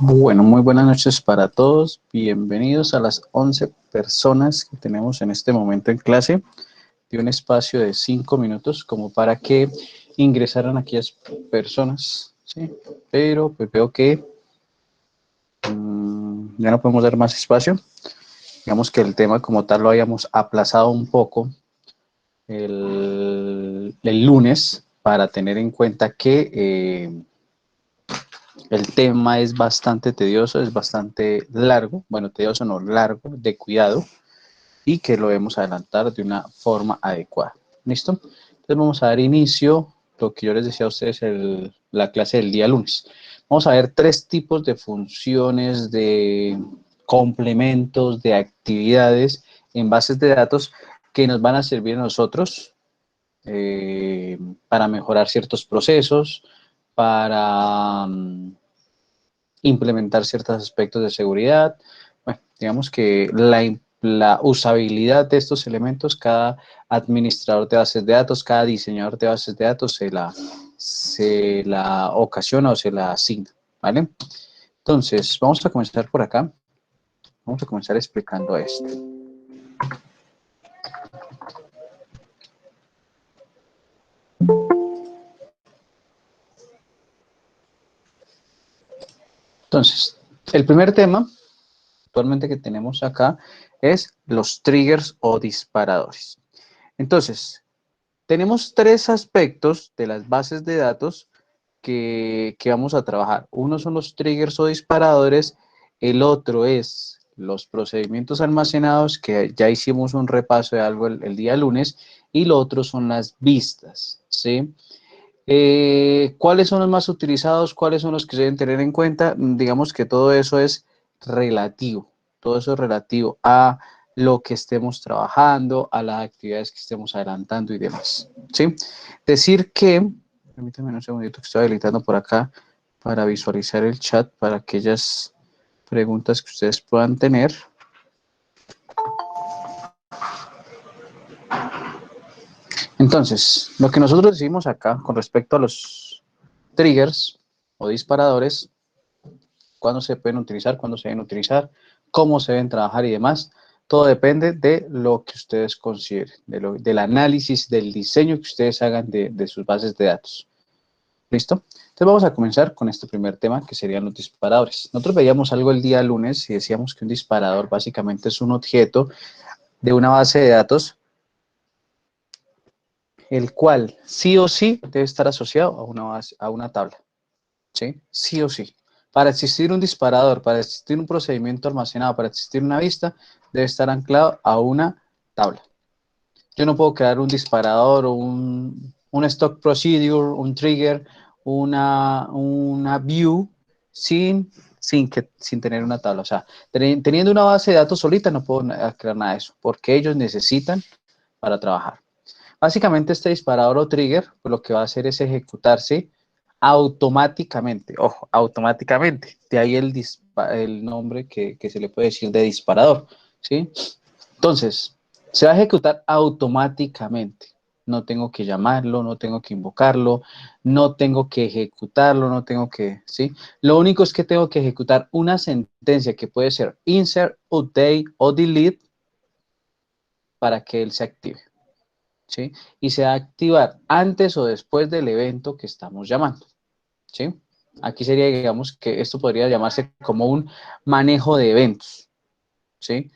Bueno, muy buenas noches para todos. Bienvenidos a las 11 personas que tenemos en este momento en clase. De un espacio de 5 minutos como para que ingresaran aquellas personas, ¿sí? Pero pues veo que ya no podemos dar más espacio. Digamos que el tema como tal lo habíamos aplazado un poco el lunes para tener en cuenta que el tema es bastante tedioso, es bastante largo, bueno, tedioso no, largo, de cuidado, y que lo debemos adelantar de una forma adecuada. ¿Listo? Entonces vamos a dar inicio, lo que yo les decía a ustedes, la clase del día lunes. Vamos a ver 3 tipos de funciones, de complementos, de actividades en bases de datos que nos van a servir a nosotros para mejorar ciertos procesos, para implementar ciertos aspectos de seguridad. Bueno, digamos que la usabilidad de estos elementos, cada administrador de bases de datos, cada diseñador de bases de datos se la ocasiona o se la asigna, ¿vale? Entonces, vamos a comenzar por acá. Vamos a comenzar explicando esto. Entonces, el primer tema actualmente que tenemos acá es los triggers o disparadores. Entonces, tenemos 3 aspectos de las bases de datos que vamos a trabajar. Uno son los triggers o disparadores, el otro es los procedimientos almacenados, que ya hicimos un repaso de algo el día lunes, y lo otro son las vistas, ¿sí? ¿Cuáles son los más utilizados? ¿Cuáles son los que se deben tener en cuenta? Digamos que todo eso es relativo, todo eso es relativo a lo que estemos trabajando, a las actividades que estemos adelantando y demás, ¿sí? Decir que, permítanme un segundito que estoy habilitando por acá para visualizar el chat para aquellas preguntas que ustedes puedan tener. Entonces, lo que nosotros decimos acá con respecto a los triggers o disparadores, cuándo se pueden utilizar, cuándo se deben utilizar, cómo se deben trabajar y demás. Todo depende de lo que ustedes consideren, del análisis, del diseño que ustedes hagan de sus bases de datos. ¿Listo? Entonces vamos a comenzar con este primer tema, que serían los disparadores. Nosotros veíamos algo el día lunes y decíamos que un disparador básicamente es un objeto de una base de datos, el cual sí o sí debe estar asociado a una tabla. ¿Sí? Sí o sí. Para existir un disparador, para existir un procedimiento almacenado, para existir una vista, debe estar anclado a una tabla. Yo no puedo crear un disparador o un stock procedure, un trigger, una view sin tener una tabla. O sea, teniendo una base de datos solita no puedo crear nada de eso, porque ellos necesitan para trabajar. Básicamente este disparador o trigger, pues lo que va a hacer es ejecutarse automáticamente, ojo, automáticamente. De ahí el nombre que se le puede decir de disparador, ¿sí? Entonces, se va a ejecutar automáticamente. No tengo que llamarlo, no tengo que invocarlo, no tengo que ejecutarlo, no tengo que, ¿sí? Lo único es que tengo que ejecutar una sentencia que puede ser insert, update o delete para que él se active. ¿Sí? Y se va a activar antes o después del evento que estamos llamando, ¿sí? Aquí sería, digamos, que esto podría llamarse como un manejo de eventos, ¿sí?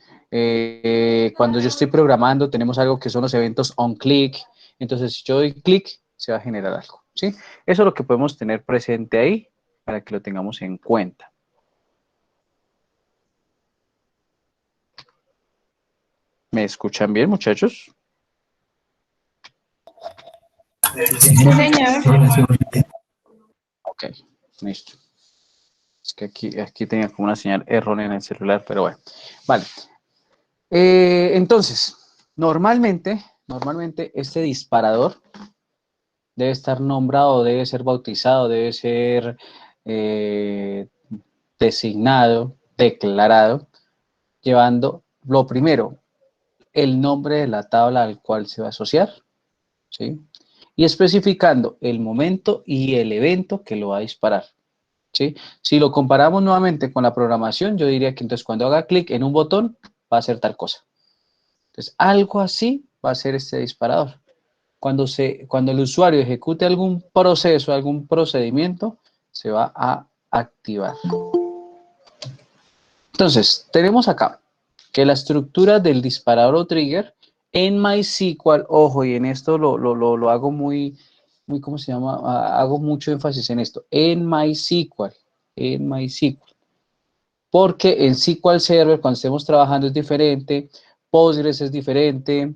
Cuando yo estoy programando, tenemos algo que son los eventos on click, entonces si yo doy clic, se va a generar algo, ¿sí? Eso es lo que podemos tener presente ahí para que lo tengamos en cuenta. ¿Me escuchan bien, muchachos? Sí, señor. Ok, listo. Es que aquí tenía como una señal errónea en el celular, pero bueno. Vale. Entonces, normalmente este disparador debe estar nombrado, debe ser bautizado, debe ser eh, designado, declarado, llevando lo primero, el nombre de la tabla al cual se va a asociar, ¿sí? Y especificando el momento y el evento que lo va a disparar. ¿sí? Si lo comparamos nuevamente con la programación, yo diría que entonces cuando haga clic en un botón, va a hacer tal cosa. Entonces, algo así va a ser este disparador. Cuando el usuario ejecute algún proceso, algún procedimiento, se va a activar. Entonces, tenemos acá que la estructura del disparador o trigger en MySQL, ojo, y en esto lo hago muy, ¿cómo se llama? Hago mucho énfasis en esto, en MySQL, porque en SQL Server, cuando estemos trabajando es diferente, Postgres es diferente,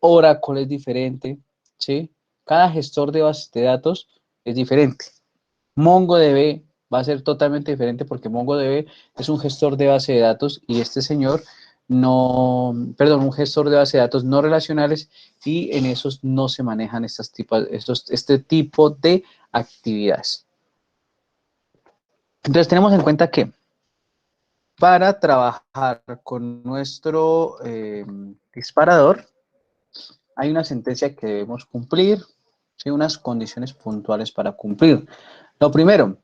Oracle es diferente, ¿sí? Cada gestor de bases de datos es diferente. MongoDB va a ser totalmente diferente porque MongoDB es un gestor de base de datos y este señor un gestor de base de datos no relacionales y en esos no se manejan este tipo de actividades. Entonces tenemos en cuenta que para trabajar con nuestro disparador hay una sentencia que debemos cumplir, ¿sí? Unas condiciones puntuales para cumplir. Lo primero,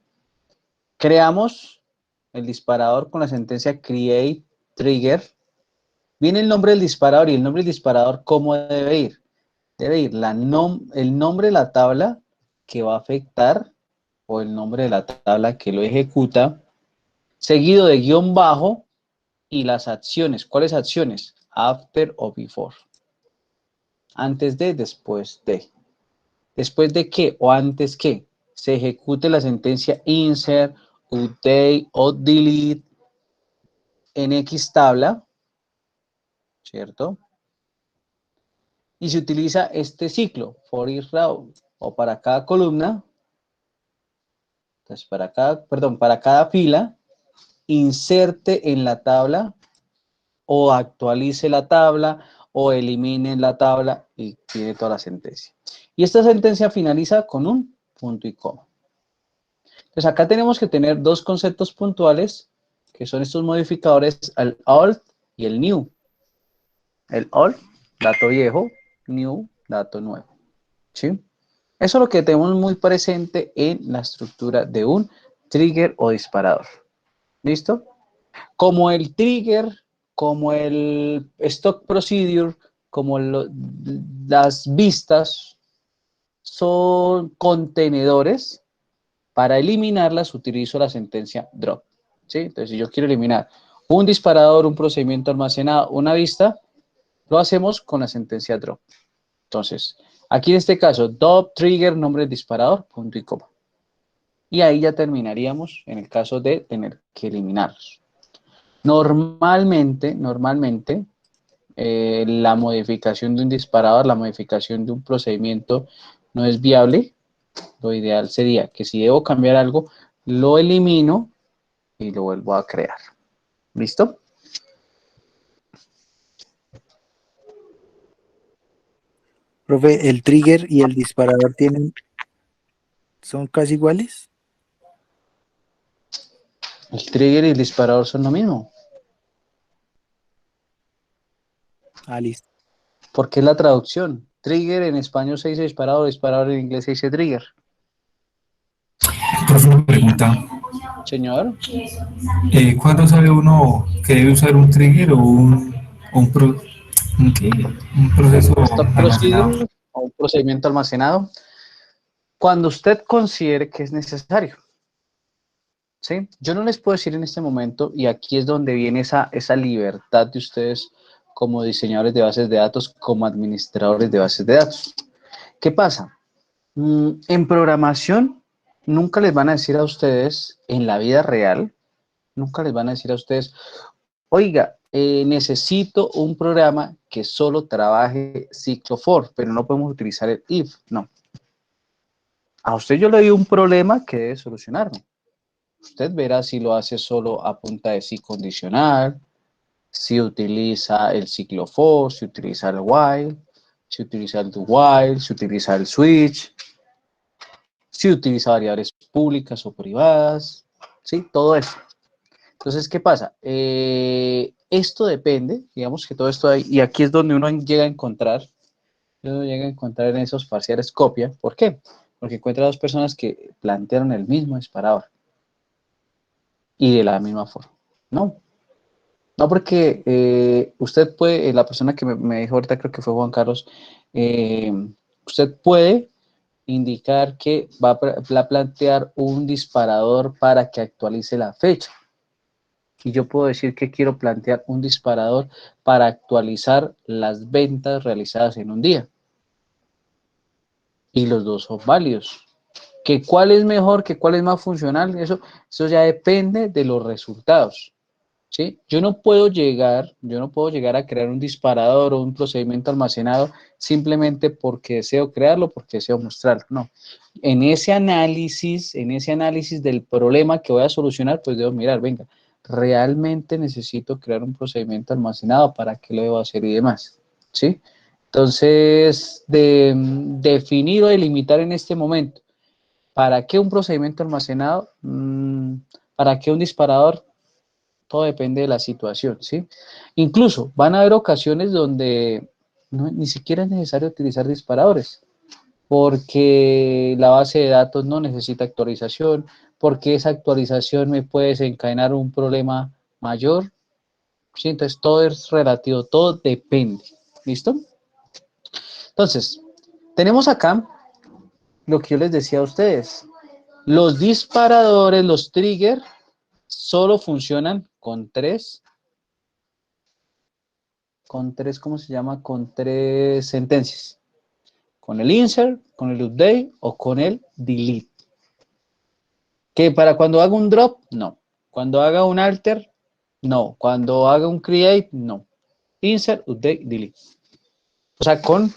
creamos el disparador con la sentencia create trigger. Viene el nombre del disparador y el nombre del disparador, ¿cómo debe ir? Debe ir el nombre de la tabla que va a afectar o el nombre de la tabla que lo ejecuta, seguido de guión bajo y las acciones. ¿Cuáles acciones? After o before. Antes de, después de. ¿Después de qué o antes que se ejecute la sentencia insert, update o delete en X tabla, ¿cierto? Y se utiliza este ciclo, for each row, o para cada columna, entonces para cada fila, inserte en la tabla, o actualice la tabla, o elimine la tabla, y tiene toda la sentencia. Y esta sentencia finaliza con un punto y coma. Entonces acá tenemos que tener dos conceptos puntuales, que son estos modificadores, el old y el new. El old, dato viejo, new, dato nuevo. ¿Sí? Eso es lo que tenemos muy presente en la estructura de un trigger o disparador. ¿Listo? Como el trigger, como el stock procedure, como las vistas son contenedores, para eliminarlas utilizo la sentencia drop. ¿Sí? Entonces, si yo quiero eliminar un disparador, un procedimiento almacenado, una vista, lo hacemos con la sentencia drop. Entonces, aquí en este caso, drop, trigger, nombre del disparador, punto y coma. Y ahí ya terminaríamos en el caso de tener que eliminarlos. Normalmente, la modificación de un disparador, la modificación de un procedimiento no es viable. Lo ideal sería que si debo cambiar algo, lo elimino y lo vuelvo a crear. ¿Listo? Profe, ¿el trigger y el disparador son casi iguales? El trigger y el disparador son lo mismo. Ah, listo. Porque es la traducción. Trigger en español se dice disparador, disparador en inglés se dice trigger. Profe, una pregunta. Señor. ¿Cuándo sabe uno que debe usar un trigger o un proceso Stock almacenado? procedure o un procedimiento almacenado. Cuando usted considere que es necesario. ¿Sí? Yo no les puedo decir en este momento, y aquí es donde viene esa libertad de ustedes como diseñadores de bases de datos, como administradores de bases de datos. ¿Qué pasa? En programación, nunca les van a decir a ustedes, en la vida real, nunca les van a decir a ustedes, oiga, necesito un programa que solo trabaje ciclo for, pero no podemos utilizar el if. No. A usted yo le doy un problema que debe solucionarme. Usted verá si lo hace solo a punta de si condicional, si utiliza el ciclo for, si utiliza el while, si utiliza el do while, si utiliza el switch, si utiliza variables públicas o privadas, ¿sí? Todo eso. Entonces, ¿qué pasa? Esto depende, digamos que todo esto hay, y aquí es donde uno llega a encontrar en esos parciales copia. ¿Por qué? porque encuentra dos personas que plantearon el mismo disparador y de la misma forma. No, no porque usted puede, la persona que me dijo ahorita, creo que fue Juan Carlos, usted puede indicar que va a plantear un disparador para que actualice la fecha. Y yo puedo decir que quiero plantear un disparador para actualizar las ventas realizadas en un día. Y los dos son válidos. Que cuál es mejor, que cuál es más funcional, eso ya depende de los resultados. ¿Sí? Yo no puedo llegar a crear un disparador o un procedimiento almacenado simplemente porque deseo crearlo, porque deseo mostrarlo. No. En ese análisis del problema que voy a solucionar, pues debo mirar, venga, realmente necesito crear un procedimiento almacenado, ¿para qué lo debo hacer y demás? ¿Sí? Entonces, definir o delimitar en este momento, ¿para qué un procedimiento almacenado? ¿Para qué un disparador? Todo depende de la situación, ¿sí? Incluso van a haber ocasiones donde ni siquiera es necesario utilizar disparadores, porque la base de datos no necesita actualización, porque esa actualización me puede desencadenar un problema mayor, ¿sí? Entonces todo es relativo, todo depende, ¿listo? Entonces, tenemos acá lo que yo les decía a ustedes, los disparadores, los triggers, solo funcionan con ¿cómo se llama? Con tres sentencias. Con el insert, con el update o con el delete. Que para cuando haga un drop, no. Cuando haga un alter, no. Cuando haga un create, no. Insert, update, delete. O sea, con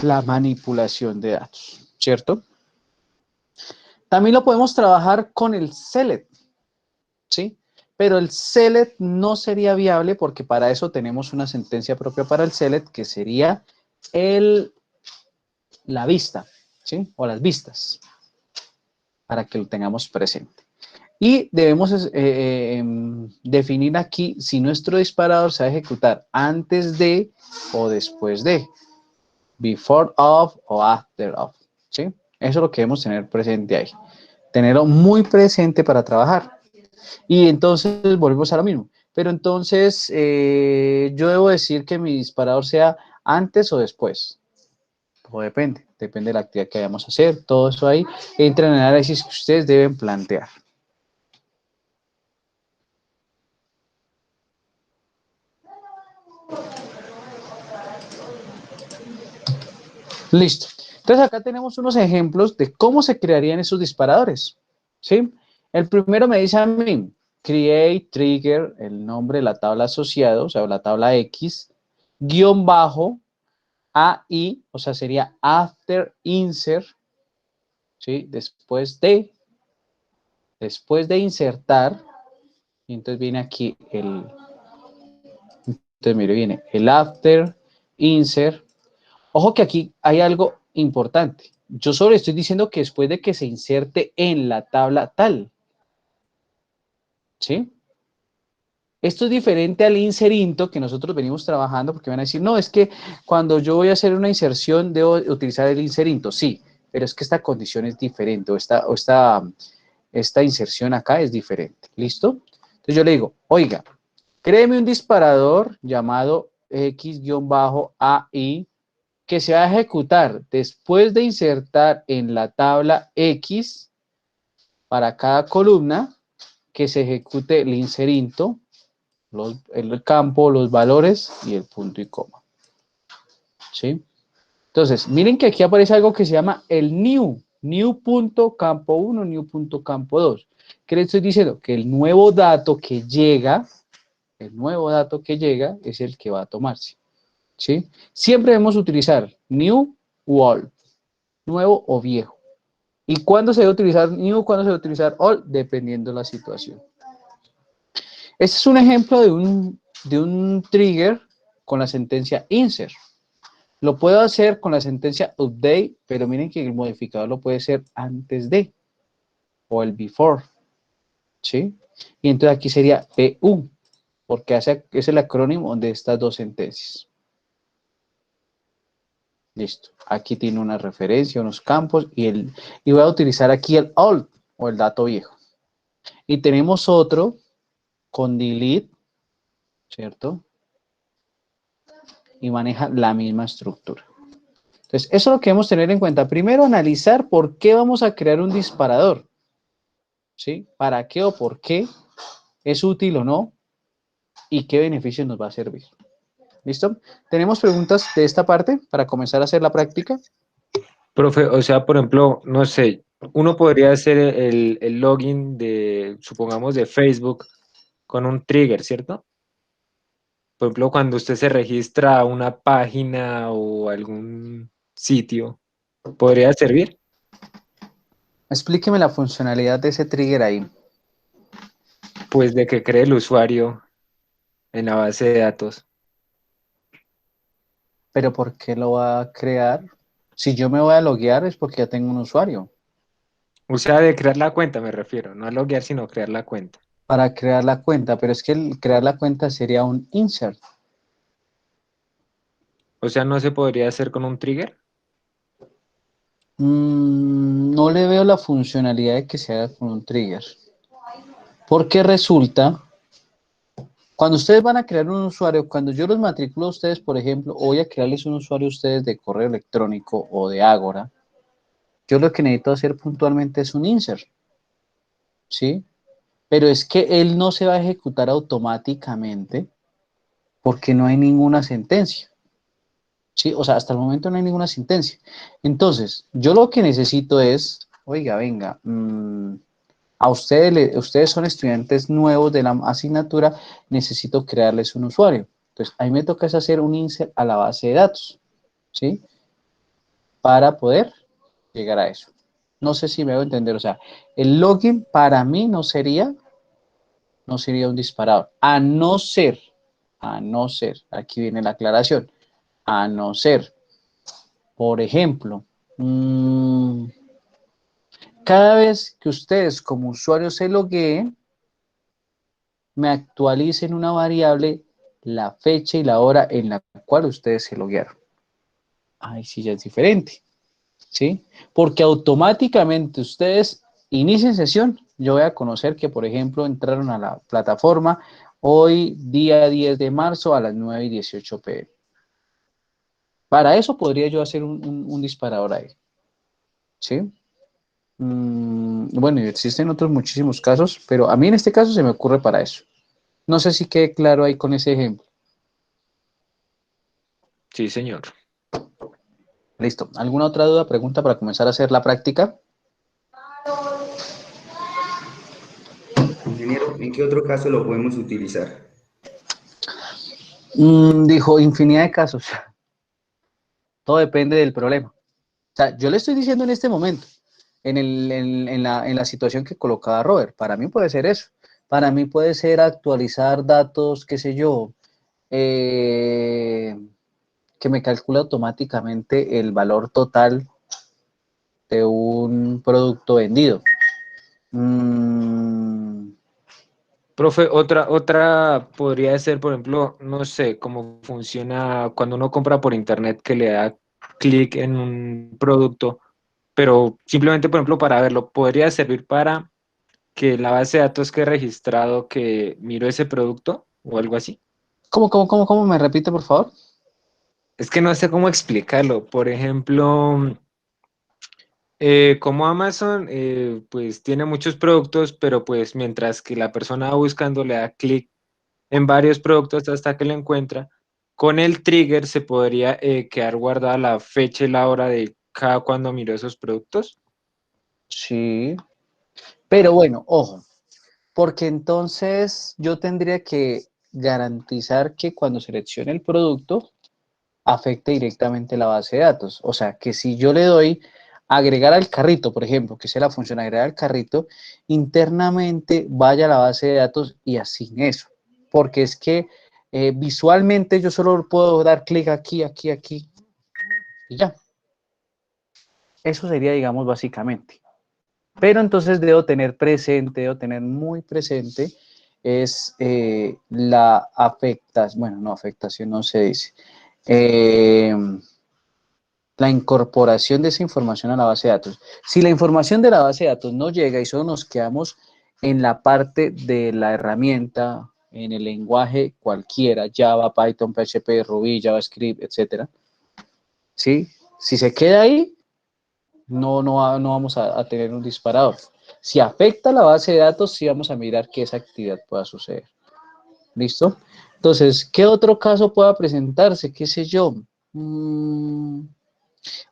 la manipulación de datos, ¿cierto? También lo podemos trabajar con el select, ¿sí? Pero el select no sería viable porque para eso tenemos una sentencia propia para el select que sería la vista, ¿sí? O las vistas, para que lo tengamos presente. Y debemos definir aquí si nuestro disparador se va a ejecutar antes de o después de, before of o after of, ¿sí? Eso es lo que debemos tener presente ahí. Tenerlo muy presente para trabajar. Y entonces volvemos a lo mismo. Pero entonces yo debo decir que mi disparador sea antes o después. O depende de la actividad que vayamos a hacer, todo eso ahí entra en el análisis que ustedes deben plantear. Listo. Entonces acá tenemos unos ejemplos de cómo se crearían esos disparadores, ¿sí? El primero me dice a mí, create trigger, el nombre de la tabla asociada, o sea, la tabla X, guión bajo, AI, o sea, sería after insert, ¿sí? Después de insertar, y entonces viene aquí entonces mire, viene el after insert. Ojo que aquí hay algo importante. Yo solo estoy diciendo que después de que se inserte en la tabla tal, ¿sí? Esto es diferente al inserinto que nosotros venimos trabajando, porque van a decir, no, es que cuando yo voy a hacer una inserción debo utilizar el inserinto. Sí, pero es que esta condición es diferente, o esta inserción acá es diferente. ¿Listo? Entonces yo le digo, oiga, créeme un disparador llamado X-AI que se va a ejecutar después de insertar en la tabla X para cada columna, que se ejecute el inserinto, el campo, los valores y el punto y coma. ¿Sí? Entonces, miren que aquí aparece algo que se llama el new.campo 1, new.campo 2. ¿Qué le estoy diciendo? Que el nuevo dato que llega es el que va a tomarse. ¿Sí? Siempre debemos utilizar new u old, nuevo o viejo. ¿Y cuándo se debe utilizar new, cuándo se debe utilizar old? Dependiendo de la situación. Este es un ejemplo de un trigger con la sentencia insert. Lo puedo hacer con la sentencia update, pero miren que el modificador lo puede ser antes de o el before, ¿sí? Y entonces aquí sería PU, porque es el acrónimo de estas dos sentencias. Listo. Aquí tiene una referencia, unos campos y voy a utilizar aquí el old o el dato viejo. Y tenemos otro con delete, ¿cierto? Y maneja la misma estructura. Entonces, eso es lo que debemos tener en cuenta. Primero, analizar por qué vamos a crear un disparador. ¿Sí? ¿Para qué o por qué es útil o no? ¿Y qué beneficios nos va a servir? ¿Listo? ¿Tenemos preguntas de esta parte para comenzar a hacer la práctica? Profe, o sea, por ejemplo, no sé, uno podría hacer el login de, supongamos, de Facebook con un trigger, ¿cierto? Por ejemplo, cuando usted se registra a una página o algún sitio, ¿podría servir? Explíqueme la funcionalidad de ese trigger ahí. Pues de que cree el usuario en la base de datos. ¿Pero por qué lo va a crear? Si yo me voy a loguear es porque ya tengo un usuario. O sea, de crear la cuenta me refiero, no a loguear, sino crear la cuenta. Para crear la cuenta, pero es que el crear la cuenta sería un insert. O sea, no se podría hacer con un trigger. No le veo la funcionalidad de que se haga con un trigger. Porque resulta, cuando ustedes van a crear un usuario, cuando yo los matriculo a ustedes, por ejemplo, o voy a crearles un usuario a ustedes de correo electrónico o de Ágora, yo lo que necesito hacer puntualmente es un insert, ¿sí? Pero es que él no se va a ejecutar automáticamente porque no hay ninguna sentencia, ¿sí? O sea, hasta el momento no hay ninguna sentencia. Entonces, yo lo que necesito es, oiga, venga, a ustedes, ustedes son estudiantes nuevos de la asignatura, necesito crearles un usuario. Entonces, ahí me toca es hacer un insert a la base de datos, ¿sí? Para poder llegar a eso. No sé si me hago entender, o sea, el login para mí no sería un disparador, a no ser, aquí viene la aclaración, a no ser, por ejemplo, cada vez que ustedes como usuarios se logueen, me actualicen una variable la fecha y la hora en la cual ustedes se loguearon. Ahí sí ya es diferente, ¿sí? Porque automáticamente ustedes inicien sesión, yo voy a conocer que, por ejemplo, entraron a la plataforma hoy, día 10 de marzo, a las 9:18 p.m. Para eso podría yo hacer un disparador ahí, ¿sí? Bueno, y existen otros muchísimos casos, pero a mí en este caso se me ocurre para eso. No sé si quede claro ahí con ese ejemplo. Sí, señor. Listo. ¿Alguna otra duda, pregunta para comenzar a hacer la práctica? Ingeniero, ¿en qué otro caso lo podemos utilizar? Dijo infinidad de casos. Todo depende del problema. O sea, yo le estoy diciendo en este momento, en la situación que colocaba Robert, para mí puede ser eso. Para mí puede ser actualizar datos, qué sé yo, que me calcula automáticamente el valor total de un producto vendido. Profe, otra podría ser, por ejemplo, no sé cómo funciona cuando uno compra por internet que le da clic en un producto, pero simplemente, por ejemplo, para verlo, podría servir para que la base de datos quede registrado que miró ese producto o algo así. ¿Cómo? ¿Me repite, por favor? Es que no sé cómo explicarlo. Por ejemplo, como Amazon, pues tiene muchos productos, pero pues mientras que la persona va buscando le da clic en varios productos hasta que lo encuentra, con el trigger se podría quedar guardada la fecha y la hora de cada cuando miró esos productos. Sí, pero bueno, ojo, porque entonces yo tendría que garantizar que cuando seleccione el producto afecte directamente la base de datos. O sea, que si yo le doy agregar al carrito, por ejemplo, que sea la función agregar al carrito, internamente vaya a la base de datos y asigne eso. Porque es que visualmente yo solo puedo dar clic aquí y ya. Eso sería, digamos, básicamente. Pero entonces debo tener presente, debo tener muy presente, es la afectación, bueno, no afectación, no se dice. la incorporación de esa información a la base de datos. Si la información de la base de datos no llega y solo nos quedamos en la parte de la herramienta, en el lenguaje cualquiera, Java, Python, PHP, Ruby, JavaScript, etcétera, ¿sí? Si se queda ahí, no vamos a tener un disparador. Si afecta la base de datos, sí vamos a mirar que esa actividad pueda suceder. ¿Listo? Entonces, ¿qué otro caso pueda presentarse? ¿Qué sé yo?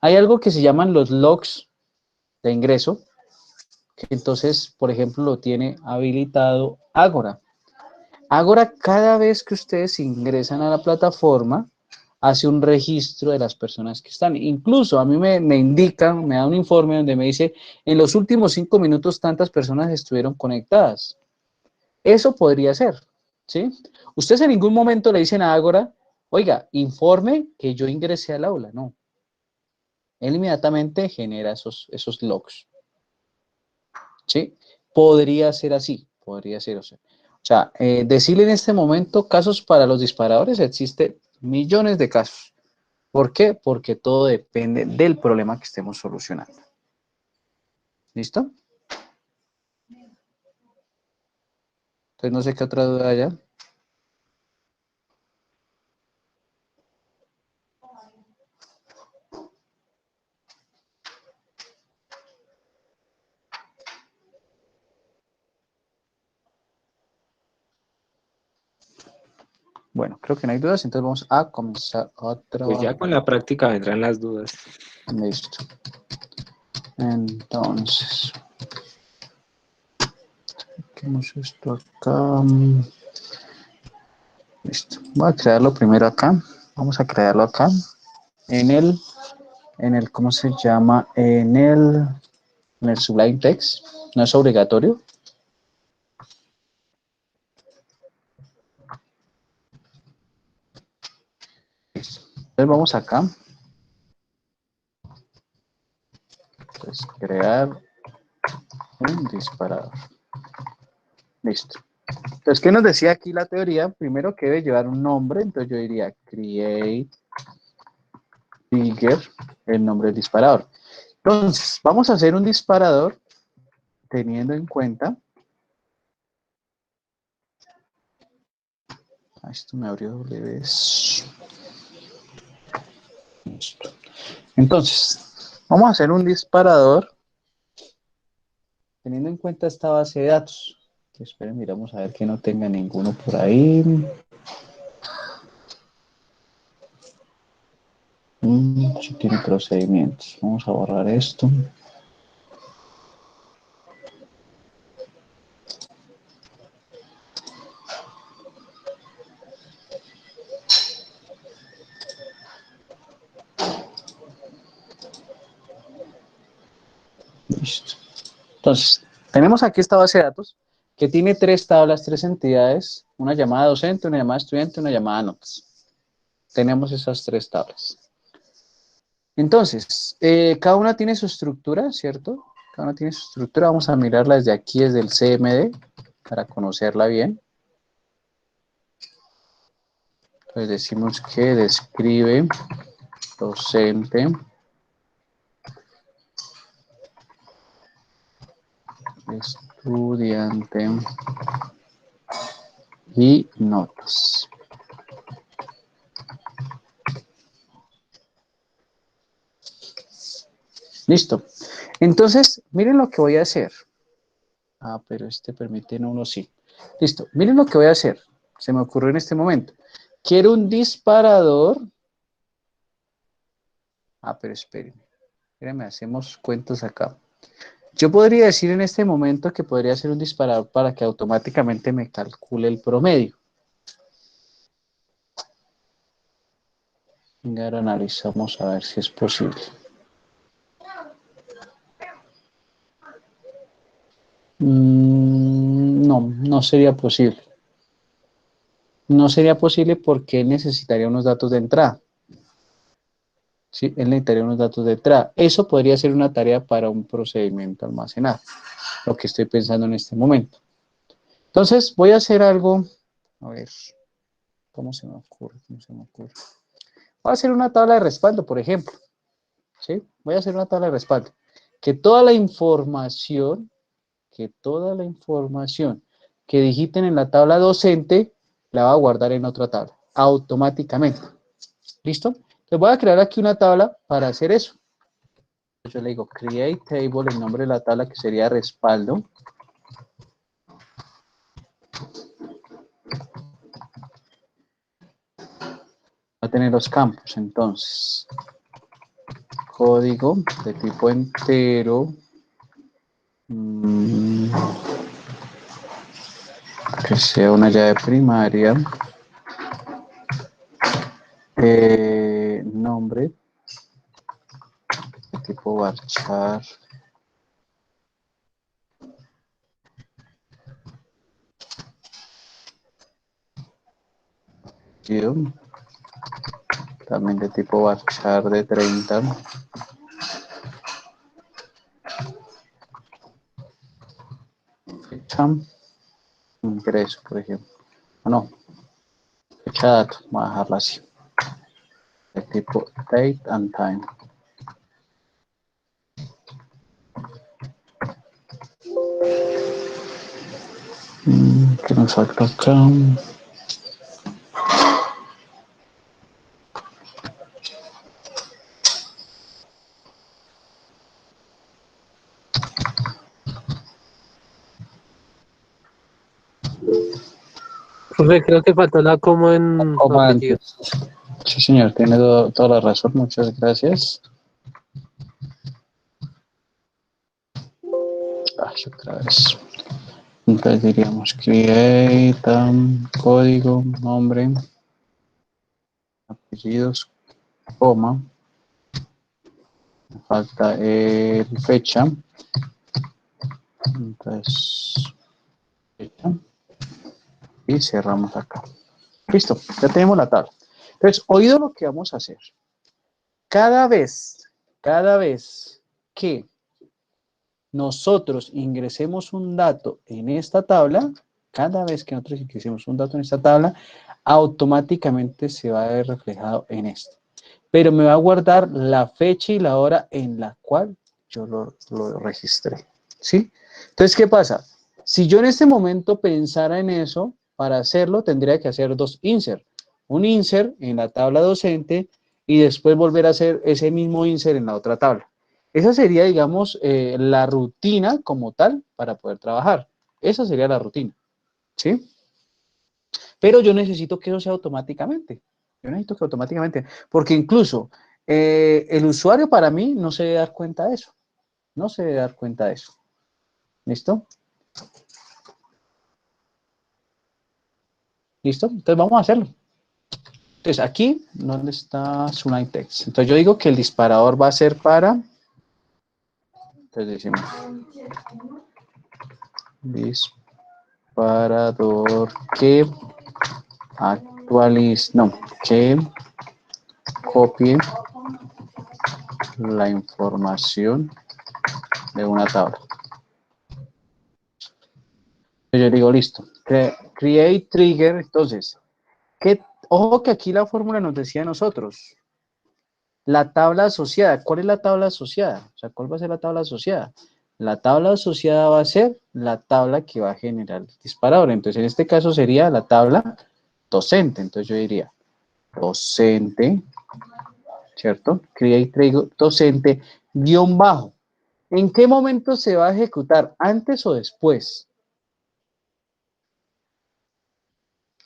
Hay algo que se llaman los logs de ingreso, que entonces, por ejemplo, lo tiene habilitado Agora. Agora, cada vez que ustedes ingresan a la plataforma, hace un registro de las personas que están. Incluso a mí me indican, me da un informe donde me dice, en los últimos 5 minutos tantas personas estuvieron conectadas. Eso podría ser, ¿sí? Ustedes en ningún momento le dicen a Agora, oiga, informe que yo ingresé al aula. No. Él inmediatamente genera esos logs, ¿sí? Podría ser así, podría ser, o sea, decirle en este momento casos para los disparadores, existe millones de casos. ¿Por qué? Porque todo depende del problema que estemos solucionando. ¿Listo? Entonces no sé qué otra duda haya. Bueno, creo que no hay dudas, entonces vamos a comenzar a Pues trabajar. ya con la práctica vendrán las dudas. Listo. Entonces, hacemos esto acá. Listo. Voy a crearlo primero acá. Vamos a crearlo acá. En el, ¿cómo se llama? En el Sublime Text. No es obligatorio. Entonces vamos acá. Entonces, crear un disparador. Listo. Entonces, ¿qué nos decía aquí la teoría? Primero que debe llevar un nombre. Entonces yo diría create trigger, el nombre del disparador. Entonces, vamos a hacer un disparador teniendo en cuenta. Esto me abrió WS. Listo. Entonces, vamos a hacer un disparador teniendo en cuenta esta base de datos. Esperen, miramos a ver que no tenga ninguno por ahí. Si tiene procedimientos. Vamos a borrar esto. Listo. Entonces, tenemos aquí esta base de datos que tiene 3 tablas, 3 entidades, una llamada docente, una llamada estudiante, una llamada notas. Tenemos esas 3 tablas. Entonces, cada una tiene su estructura, ¿cierto? Cada una tiene su estructura. Vamos a mirarla desde aquí, desde el CMD, para conocerla bien. Entonces decimos que describe docente, estudiante y notas. Listo. Entonces, miren lo que voy a hacer. Pero este permite en uno sí. Listo. Miren lo que voy a hacer. Se me ocurrió en este momento. Quiero un disparador. Pero espérenme. Espérenme, hacemos cuentas acá. Yo podría decir en este momento que podría ser un disparador para que automáticamente me calcule el promedio. Y ahora analizamos a ver si es posible. No sería posible. No sería posible porque él necesitaría unos datos de entrada. ¿Sí? Él necesitaría unos datos de entrada. Eso podría ser una tarea para un procedimiento almacenado. Lo que estoy pensando en este momento. Entonces, voy a hacer algo. A ver, ¿cómo se me ocurre? Voy a hacer una tabla de respaldo, por ejemplo. ¿sí? Voy a hacer una tabla de respaldo. Que toda la información que digiten en la tabla docente la va a guardar en otra tabla, automáticamente. ¿Listo? Les voy a crear aquí una tabla para hacer eso. Yo le digo create table, el nombre de la tabla que sería respaldo. Va a tener los campos, entonces. Código de tipo entero. Que sea una llave primaria. Nombre. De tipo varchar. También de tipo varchar de 30. Fecha. Ingreso, por ejemplo. No. Fecha de dato. Voy a dejarla así. De tipo date and time. ¿Qué nos falta acá? Profe, creo que faltó la como en Coma apellido. antes. Sí, señor, tiene toda la razón. Muchas gracias. Ay, otra vez. Entonces diríamos create, código, nombre, apellidos, coma. Me falta fecha. Entonces, fecha. Y cerramos acá. Listo, ya tenemos la tabla. Entonces, oído lo que vamos a hacer. Cada vez que nosotros ingresemos un dato en esta tabla, automáticamente se va a ver reflejado en esto. Pero me va a guardar la fecha y la hora en la cual yo lo registré, ¿sí? Entonces, ¿qué pasa? Si yo en este momento pensara en eso, para hacerlo tendría que hacer dos insert. Un insert en la tabla docente y después volver a hacer ese mismo insert en la otra tabla. Esa sería, digamos, la rutina como tal para poder trabajar. Esa sería la rutina, ¿sí? Pero yo necesito que eso sea automáticamente. Porque incluso el usuario para mí no se debe dar cuenta de eso. No se debe dar cuenta de eso. ¿Listo? ¿Listo? Entonces vamos a hacerlo. Entonces aquí, ¿dónde está Sunai Text? Entonces yo digo que el disparador va a ser para... Entonces decimos... Disparador que actualice... No, que copie la información de una tabla. Yo digo, listo. Create trigger. Entonces, ojo que aquí la fórmula nos decía a nosotros. La tabla asociada. ¿Cuál es la tabla asociada? O sea, ¿cuál va a ser la tabla asociada? La tabla asociada va a ser la tabla que va a generar el disparador. Entonces, en este caso sería la tabla docente. Entonces, yo diría docente, ¿cierto? Create trigger docente, guión bajo. ¿En qué momento se va a ejecutar? ¿Antes o después?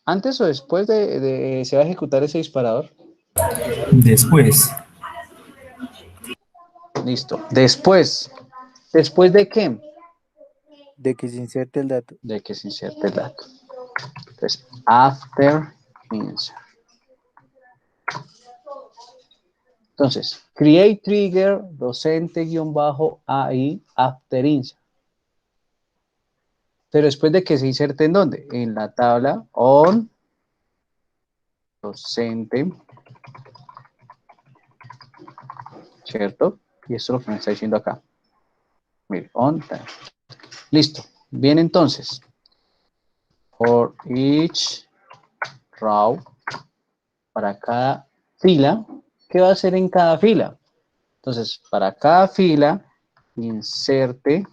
¿Antes o después se va a ejecutar ese disparador? Después, Listo. Después. ¿Después de qué? De que se inserte el dato. De que se inserte el dato. Entonces, after insert. Entonces, create trigger docente-AI after insert. Pero después de que se inserte ¿en dónde? En la tabla on docente, ¿cierto? Y eso es lo que me está diciendo acá. Mire, on time. Listo. Bien, entonces. For each row, para cada fila, ¿qué va a hacer en cada fila? Entonces, para cada fila, inserte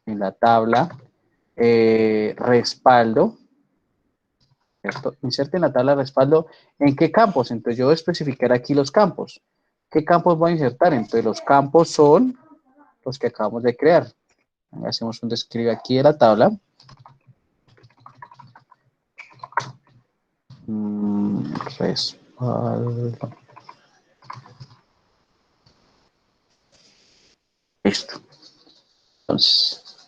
en la tabla respaldo, ¿cierto? Inserte en la tabla respaldo, ¿en qué campos? Entonces, yo voy a especificar aquí los campos. ¿Qué campos voy a insertar? Entonces, los campos son los que acabamos de crear. Hacemos un describe aquí de la tabla. Respaldo. Listo. Entonces,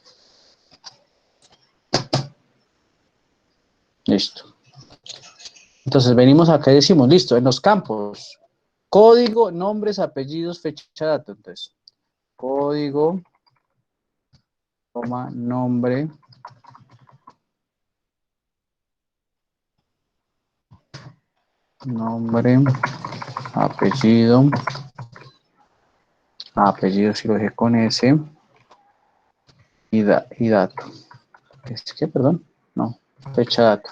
listo. Entonces, venimos acá y decimos, listo, en los campos, código, nombres, apellidos, fecha, dato. Entonces, código, coma, nombre, apellido, apellido si lo dejé con S, y dato. ¿Es que, perdón? No, fecha, dato.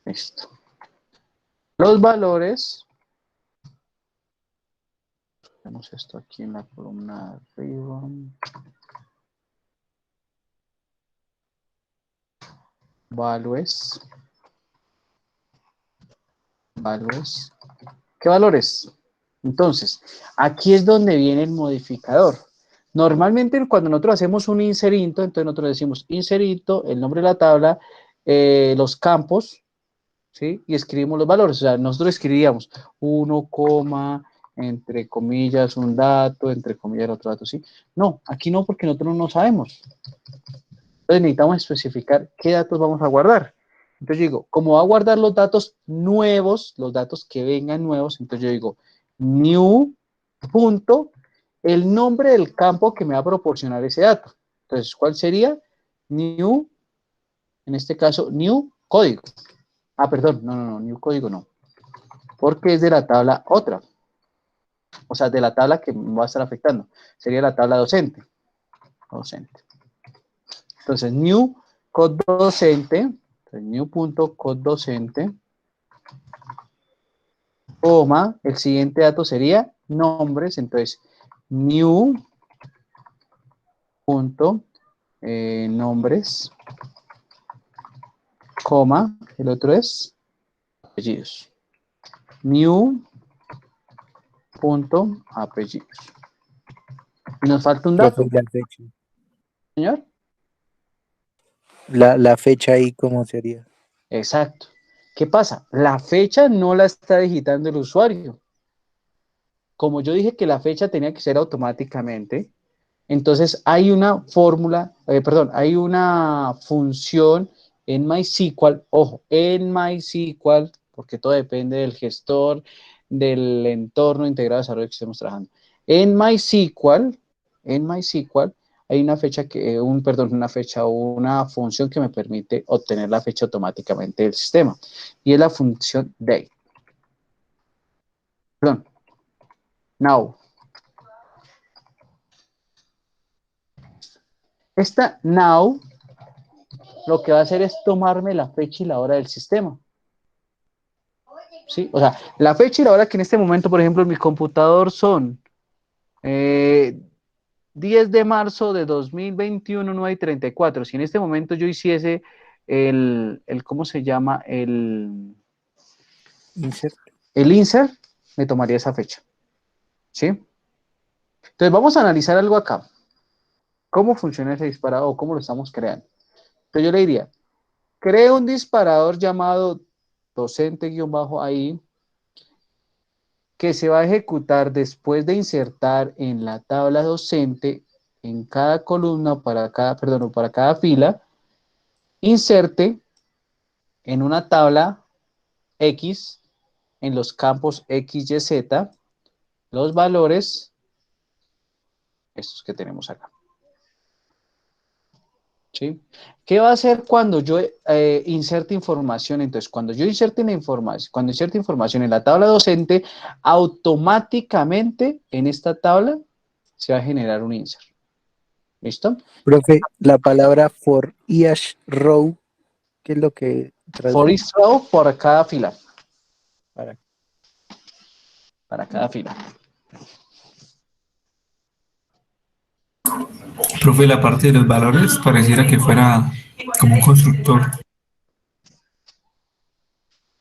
Listo. Los valores, tenemos esto aquí en la columna de arriba. Values. ¿Qué valores? Entonces, aquí es donde viene el modificador. Normalmente cuando nosotros hacemos un inserito, entonces nosotros decimos inserito, el nombre de la tabla, los campos, ¿sí? Y escribimos los valores. O sea, nosotros escribiríamos 1, entre comillas, un dato, entre comillas, otro dato, ¿sí? No, aquí no, porque nosotros no sabemos. Entonces necesitamos especificar qué datos vamos a guardar. Entonces yo digo, como va a guardar los datos nuevos, los datos que vengan nuevos, entonces yo digo, new, punto, el nombre del campo que me va a proporcionar ese dato. Entonces, ¿cuál sería? New, en este caso, new código. Ah, perdón, no, new código no. Porque es de la tabla otra. O sea, de la tabla que me va a estar afectando. Sería la tabla docente. Entonces, new code docente, new.code docente, coma, el siguiente dato sería nombres, entonces, new punto nombres, coma, el otro es apellidos. New punto apellidos. Y nos falta un dato, Profe, la fecha. señor. La fecha ahí, ¿cómo sería? Exacto. ¿Qué pasa? La fecha no la está digitando el usuario. Como yo dije que la fecha tenía que ser automáticamente, entonces hay una fórmula, hay una función en MySQL, ojo, en MySQL, porque todo depende del gestor, del entorno integrado de desarrollo que estemos trabajando. En MySQL hay una fecha una función que me permite obtener la fecha automáticamente del sistema, y es la función date. Perdón, now. Esta now lo que va a hacer es tomarme la fecha y la hora del sistema. ¿Sí? O sea, la fecha y la hora que en este momento, por ejemplo, en mi computador son 10 de marzo de 2021, 9:34. Si en este momento yo hiciese ¿cómo se llama? Insert. El insert, me tomaría esa fecha. ¿Sí? Entonces vamos a analizar algo acá. ¿Cómo funciona ese disparador o cómo lo estamos creando? Entonces yo le diría, cree un disparador llamado docente-ahí que se va a ejecutar después de insertar en la tabla docente en cada columna, para cada fila, inserte en una tabla X, en los campos X, Y, Z, los valores, estos que tenemos acá. ¿Sí? ¿Qué va a hacer cuando yo inserte información? Entonces, cuando yo inserte información en la tabla docente, automáticamente en esta tabla se va a generar un insert. ¿Listo? Profe, la palabra for each row, ¿qué es lo que For traduce? each row, por cada fila. Para- Para cada fila. Profe, la parte de los valores pareciera que fuera como un constructor.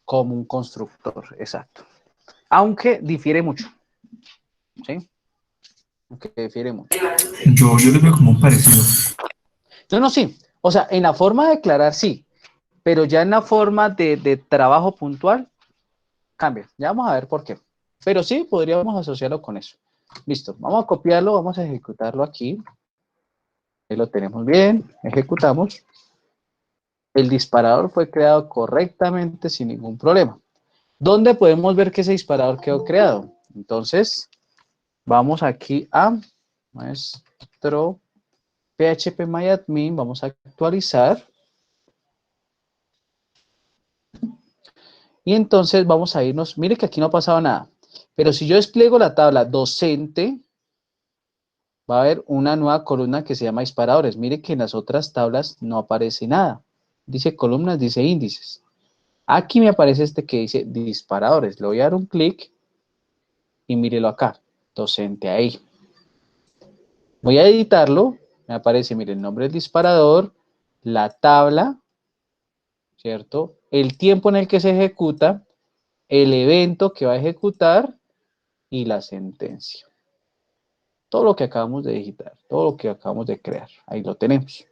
Como un constructor, exacto. Aunque difiere mucho. ¿Sí? Aunque difiere mucho. Yo lo veo como un parecido. No, no, sí. O sea, en la forma de declarar, sí. Pero ya en la forma de trabajo puntual, cambia. Ya vamos a ver por qué. Pero sí, podríamos asociarlo con eso. Listo. Vamos a copiarlo, vamos a ejecutarlo aquí. Ahí lo tenemos bien. Ejecutamos. El disparador fue creado correctamente sin ningún problema. ¿Dónde podemos ver que ese disparador quedó creado? Entonces, vamos aquí a nuestro phpMyAdmin, vamos a actualizar. Y entonces vamos a irnos, mire que aquí no ha pasado nada. Pero si yo despliego la tabla docente, va a haber una nueva columna que se llama disparadores. Mire que en las otras tablas no aparece nada. Dice columnas, dice índices. Aquí me aparece este que dice disparadores. Le voy a dar un clic y mírelo acá, docente ahí. Voy a editarlo, me aparece, mire, el nombre del disparador, la tabla, ¿cierto? El tiempo en el que se ejecuta, el evento que va a ejecutar y la sentencia. Todo lo que acabamos de digitar, todo lo que acabamos de crear, ahí lo tenemos.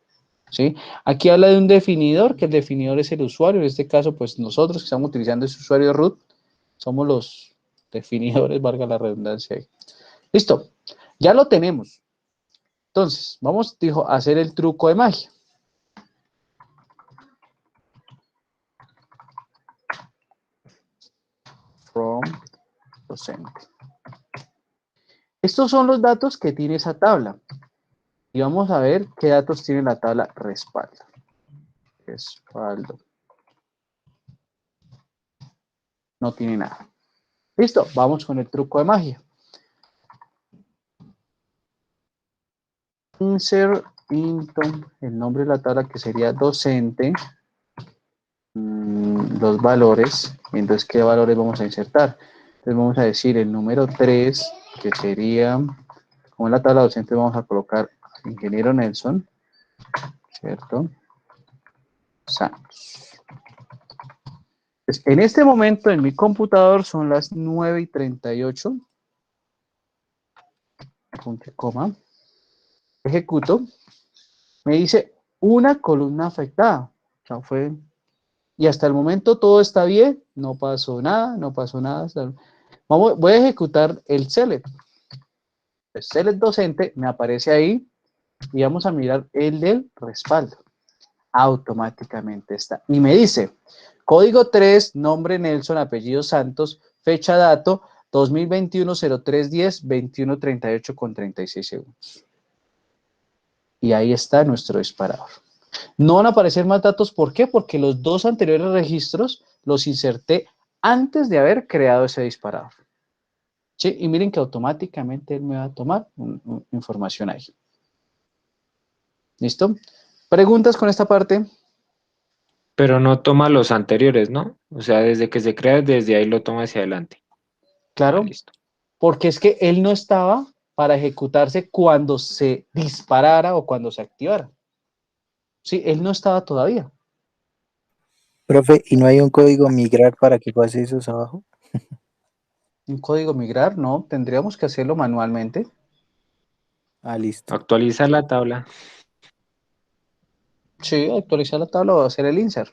¿Sí? Aquí habla de un definidor, que el definidor es el usuario, en este caso, pues nosotros que estamos utilizando ese usuario root, somos los definidores, valga la redundancia ahí. Listo, ya lo tenemos. Entonces, vamos, dijo, a hacer el truco de magia. From docente. Estos son los datos que tiene esa tabla. Y vamos a ver qué datos tiene la tabla respaldo. Respaldo. No tiene nada. Listo, vamos con el truco de magia. Insert into el nombre de la tabla que sería docente, los valores, y entonces ¿qué valores vamos a insertar? Entonces vamos a decir el número 3, que sería, como en la tabla docente vamos a colocar ingeniero Nelson, ¿cierto? Santos. Entonces, en este momento en mi computador son las 9:38, punto y coma, ejecuto, me dice una columna afectada, o sea, y hasta el momento todo está bien, no pasó nada, no pasó nada. Voy a ejecutar el select. El select docente me aparece ahí y vamos a mirar el del respaldo. Automáticamente está. Y me dice, código 3, nombre Nelson, apellido Santos, fecha dato, 2021-03-10, 21:38:36. Y ahí está nuestro disparador. No van a aparecer más datos, ¿por qué? Porque los dos anteriores registros los inserté antes de haber creado ese disparador. ¿Sí? Y miren que automáticamente él me va a tomar información ahí. ¿Listo? ¿Preguntas con esta parte? Pero no toma los anteriores, ¿no? O sea, desde que se crea, desde ahí lo toma hacia adelante. Ah, Claro, listo. porque es que él no estaba para ejecutarse cuando se disparara o cuando se activara. Sí, él no estaba todavía. Profe, ¿y no hay un código migrar para que pase esos abajo? Un código migrar, no, tendríamos que hacerlo manualmente. Ah, listo. Actualiza la tabla. Sí, actualizar la tabla va a hacer el insert.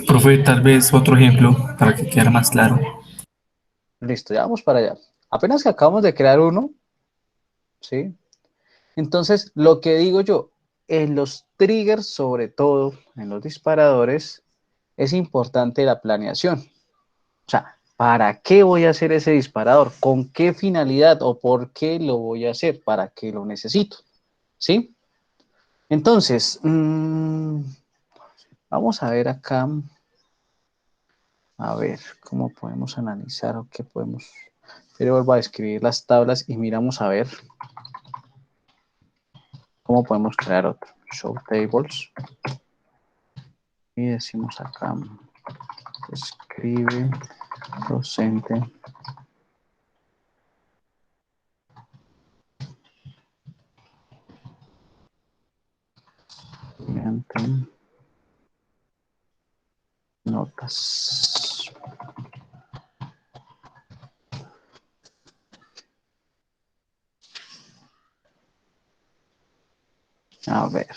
Profe, tal vez otro ejemplo para que quede más claro. Listo, ya vamos para allá. Apenas que acabamos de crear uno, ¿sí? Entonces, lo que digo yo, en los triggers, sobre todo en los disparadores, es importante la planeación. O sea, ¿para qué voy a hacer ese disparador? ¿Con qué finalidad o por qué lo voy a hacer? ¿Para qué lo necesito? ¿Sí? Entonces, vamos a ver acá, a ver cómo podemos analizar o qué podemos. Pero vuelvo a escribir las tablas y miramos a ver. ¿Cómo podemos crear otro? Show tables. Y decimos acá, escribe docente. Mediante notas. A ver.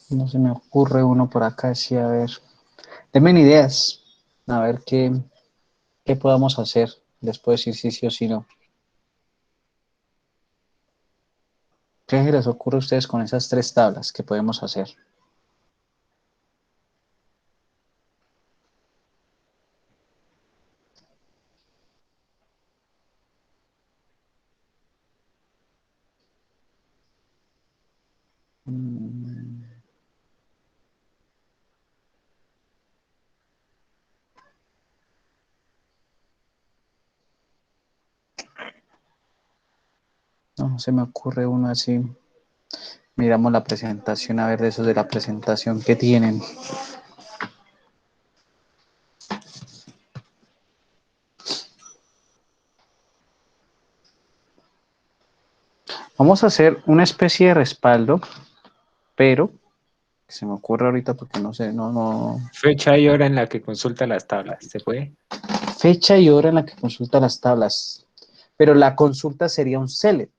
No se me ocurre uno por acá, sí, a ver. Denme ideas, a ver qué podamos hacer. Después decir sí, sí o sí no. ¿Qué se les ocurre a ustedes con esas tres tablas que podemos hacer? No se me ocurre uno así. Miramos la presentación, a ver de esos de la presentación que tienen. Vamos a hacer una especie de respaldo, pero que se me ocurre ahorita porque no sé, no. Fecha y hora en la que consulta las tablas, ¿se puede? Fecha y hora en la que consulta las tablas. Pero la consulta sería un select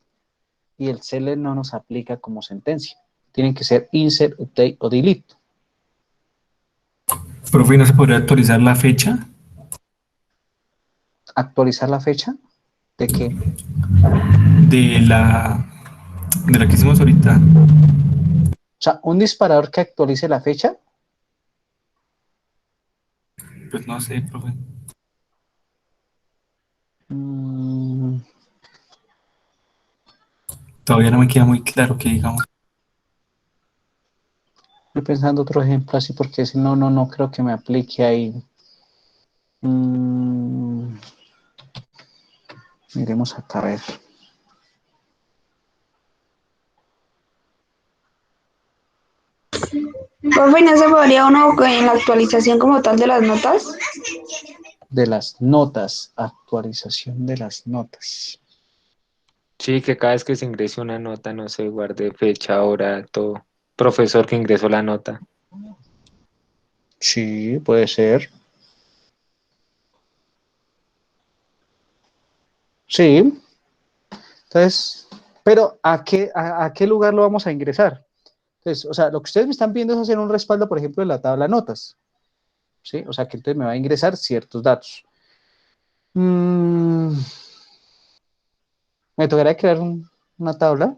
y el select no nos aplica como sentencia. Tienen que ser insert, update o delete. Profe, ¿no se podría actualizar la fecha Actualizar la fecha de que, de la que hicimos ahorita? o sea, un disparador que actualice la fecha. Pues no sé, profe. mm, Todavía no me queda muy claro que digamos. Estoy pensando otro ejemplo así porque si no, no creo que me aplique ahí. Miremos acá a ver. Profe, ¿no se podría uno en la actualización como tal de las notas? De las notas, actualización de las notas. Sí, que cada vez que se ingrese una nota no se guarde fecha, hora, todo. Profesor que ingresó la nota. Sí, puede ser. Sí. Entonces, pero ¿a qué lugar lo vamos a ingresar? Entonces, o sea, lo que ustedes me están pidiendo es hacer un respaldo, por ejemplo, de la tabla notas. ¿Sí? O sea, que entonces me va a ingresar ciertos datos. Me tocará crear una tabla.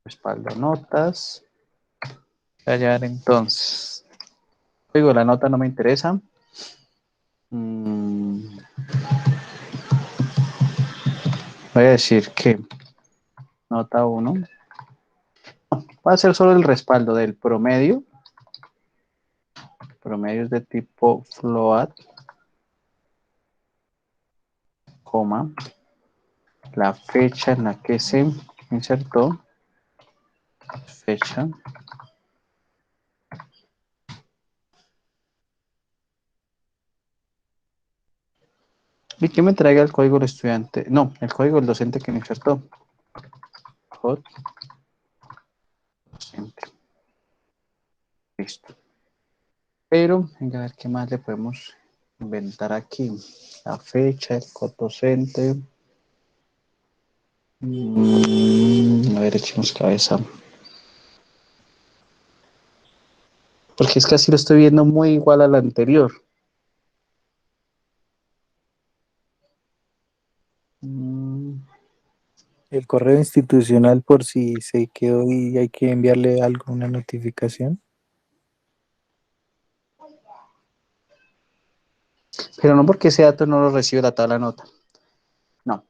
Respaldo notas. Hallar entonces. Digo, la nota no me interesa. Voy a decir que nota 1 va a ser solo el respaldo del promedio. Promedio es de tipo float, coma, la fecha en la que se insertó, fecha, y que me traiga el código del estudiante, no, el código del docente que me insertó. Hot docente. Listo. Pero, venga, a ver qué más le podemos inventar aquí. La fecha, el code docente. A ver, echemos cabeza. Porque es que así lo estoy viendo muy igual al anterior. El correo institucional por si se quedó y hay que enviarle algo, una notificación. pero no porque ese dato no lo recibe la tabla nota. No.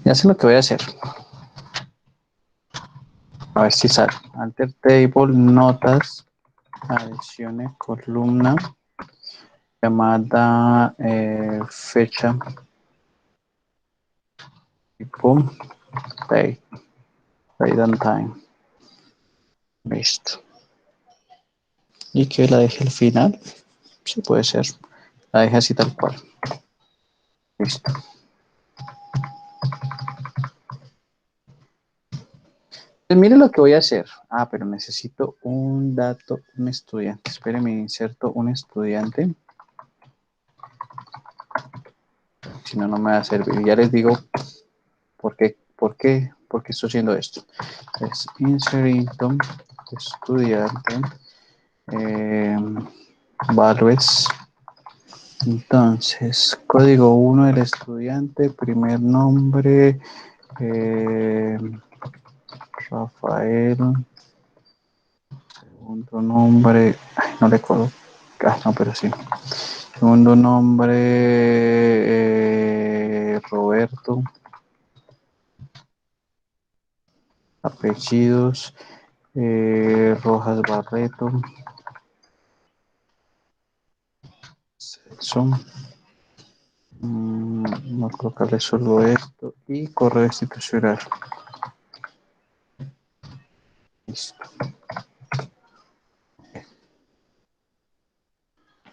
Ya sé lo que voy a hacer. A ver si sale. Alter table, notas, adiciones, columna, llamada fecha, tipo, date, date and time. Listo. Y que la deje al final. Sí, puede ser. La deje así tal cual. Listo. Pues mire lo que voy a hacer. Ah, pero necesito un dato, un estudiante. Espéreme, inserto un estudiante. Si no, no me va a servir. Ya les digo por qué estoy haciendo esto. Es inserito estudiante. Values. Entonces, código 1 del estudiante, primer nombre, Rafael, segundo nombre, ay, no le coloco, no, pero sí. Segundo nombre, Roberto, apellidos, Rojas Barreto, sexo, no colocarle solo esto y correo institucional. Listo.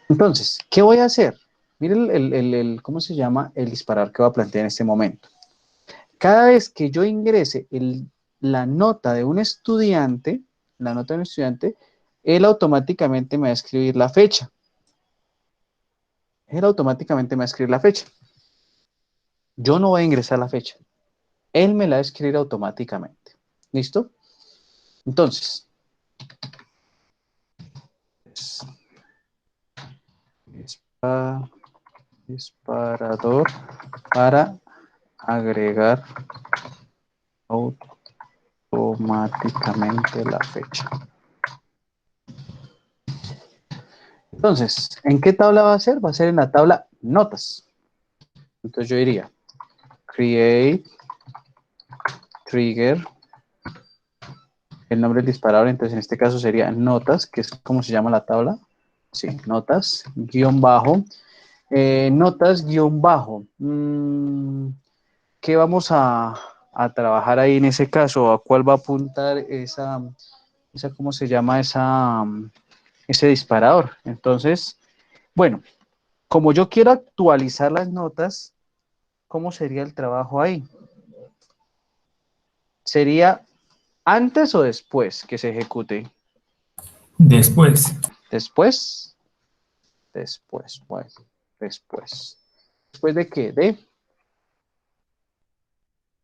Entonces, ¿qué voy a hacer? Miren ¿cómo se llama? El disparador que voy a plantear en este momento. Cada vez que yo ingrese la nota de un estudiante, él automáticamente me va a escribir la fecha. Él automáticamente me va a escribir la fecha. Yo no voy a ingresar la fecha. Él me la va a escribir automáticamente. ¿Listo? Entonces, disparador para agregar automáticamente la fecha. Entonces, ¿en qué tabla va a ser? Va a ser en la tabla notas. Entonces yo diría create trigger, el nombre del disparador, entonces en este caso sería notas, que es como se llama la tabla. Sí, notas, guión bajo. Notas, guión bajo. ¿Qué vamos a trabajar ahí en ese caso? ¿A cuál va a apuntar cómo se llama ese disparador? Entonces, bueno, como yo quiero actualizar las notas, ¿cómo sería el trabajo ahí? ¿Sería antes o después que se ejecute? Después. ¿Después? Después, bueno, después. ¿Después de qué? De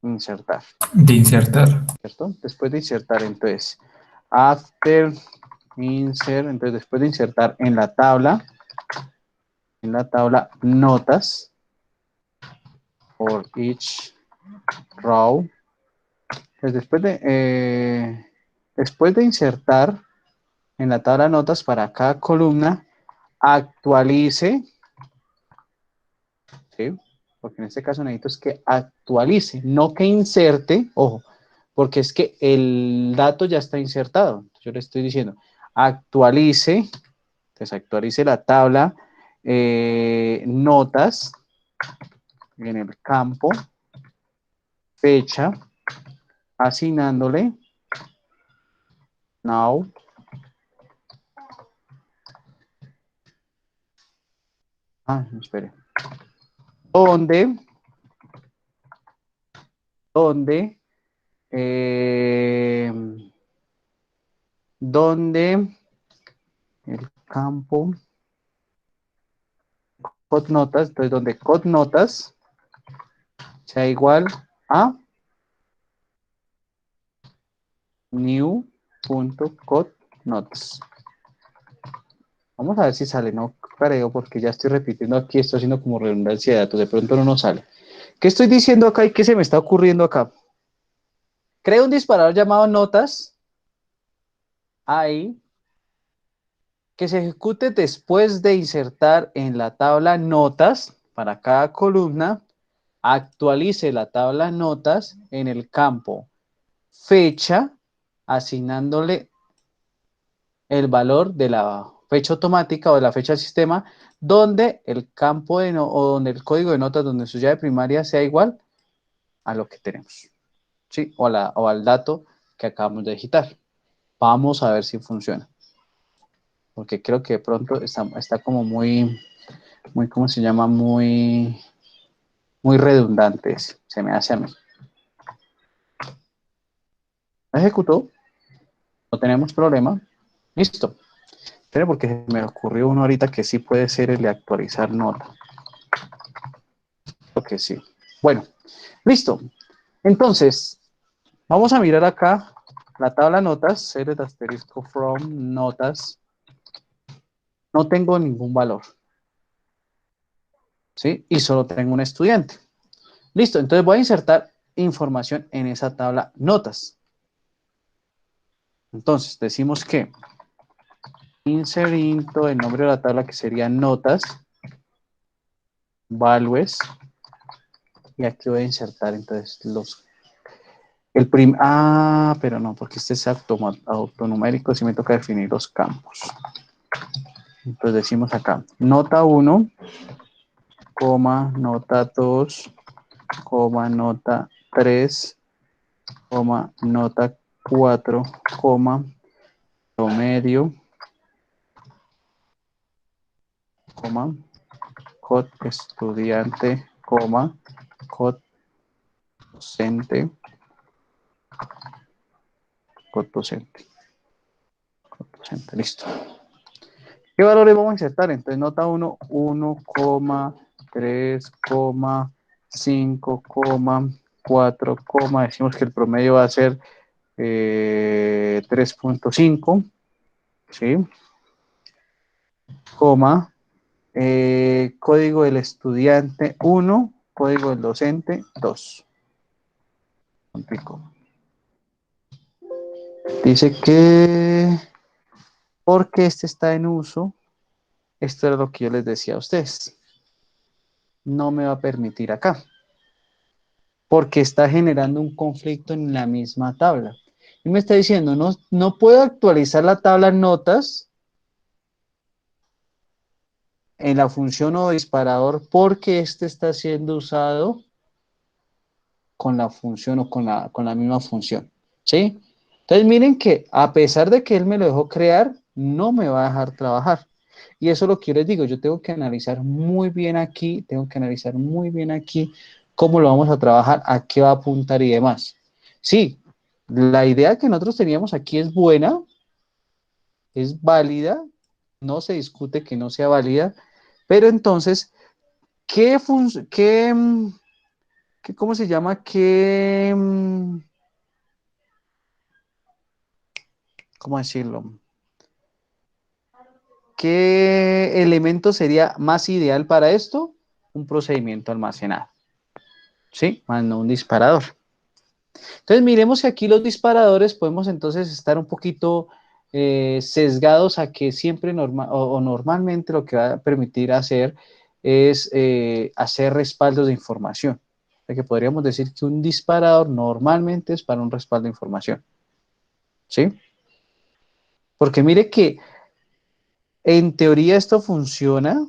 insertar, De insertar. ¿cierto? Después de insertar, entonces, after insert, entonces después de insertar en la tabla notas, for each row, entonces después de insertar en la tabla notas para cada columna, actualice, ¿sí? Porque en este caso necesito es que actualice, no que inserte, ojo, porque es que el dato ya está insertado. Yo le estoy diciendo, actualice, entonces actualice la tabla notas en el campo, fecha, asignándole now, espere, donde donde eh, donde el campo code notas, entonces donde code notas sea igual a new.code.notes. Vamos a ver si sale, no creo, porque ya estoy repitiendo aquí, estoy haciendo como redundancia de datos, de pronto no nos sale. ¿Qué estoy diciendo acá y qué se me está ocurriendo acá? Creo un disparador llamado notas, ahí, que se ejecute después de insertar en la tabla notas, para cada columna, actualice la tabla notas en el campo fecha, asignándole el valor de la fecha automática o de la fecha del sistema, donde el campo o donde el código de notas, donde su llave primaria sea igual a lo que tenemos, ¿sí? O al dato que acabamos de digitar. Vamos a ver si funciona. Porque creo que de pronto está como muy, ¿cómo se llama? Muy redundante, se me hace a mí. Ejecutó, no tenemos problema. Listo. Pero porque se me ocurrió uno ahorita que sí puede ser el de actualizar nota. Creo que sí. Bueno, listo. Entonces, vamos a mirar acá la tabla notas, set asterisco from notas. No tengo ningún valor. ¿Sí? Y solo tengo un estudiante. Listo, entonces voy a insertar información en esa tabla notas. Entonces, decimos que insert into el nombre de la tabla que sería notas, values, y aquí voy a insertar entonces pero no, porque este es autonumérico, si me toca definir los campos. Entonces decimos acá, nota 1, coma, nota 2, coma, nota 3, coma, nota 4, coma, promedio, coma, code estudiante, coma, code docente, code docente, code docente, listo. ¿Qué valores vamos a insertar? Entonces nota 1, 1,3, 5, 4, decimos que el promedio va a ser 3.5, ¿sí? Coma, código del estudiante 1, código del docente 2. Dice que porque este está en uso, esto es lo que yo les decía a ustedes. No me va a permitir acá. Porque está generando un conflicto en la misma tabla. Y me está diciendo, no puedo actualizar la tabla notas en la función o disparador porque este está siendo usado con la función o con la misma función. ¿Sí? Entonces miren que a pesar de que él me lo dejó crear, no me va a dejar trabajar. Y eso es lo que yo les digo, yo tengo que analizar muy bien aquí, cómo lo vamos a trabajar, a qué va a apuntar y demás. Sí, la idea que nosotros teníamos aquí es buena, es válida, no se discute que no sea válida, pero entonces, ¿cómo se llama? ¿Cómo decirlo? ¿Qué elemento sería más ideal para esto? Un procedimiento almacenado, ¿sí? Más no un disparador. Entonces, miremos que aquí los disparadores podemos entonces estar un poquito sesgados a que siempre normalmente lo que va a permitir hacer es hacer respaldos de información. O sea que podríamos decir que un disparador normalmente es para un respaldo de información, ¿sí? Porque mire que en teoría esto funciona,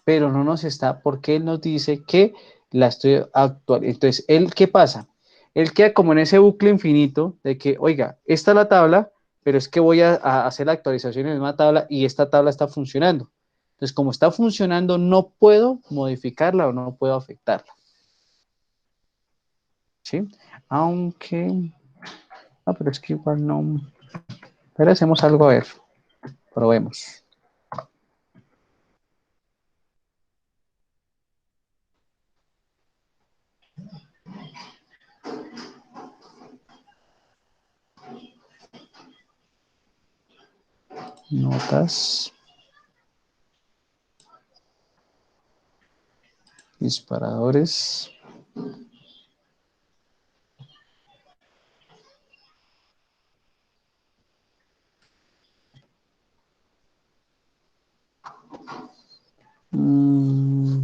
pero no nos está, porque él nos dice que la estoy actual. Entonces, ¿él qué pasa? Él queda como en ese bucle infinito de que, oiga, esta es la tabla, pero es que voy a hacer la actualización en la misma tabla y esta tabla está funcionando. Entonces, como está funcionando, no puedo modificarla o no puedo afectarla. ¿Sí? Aunque, pero es que igual no. Pero hacemos algo a ver. Probemos. notas, disparadores, mm,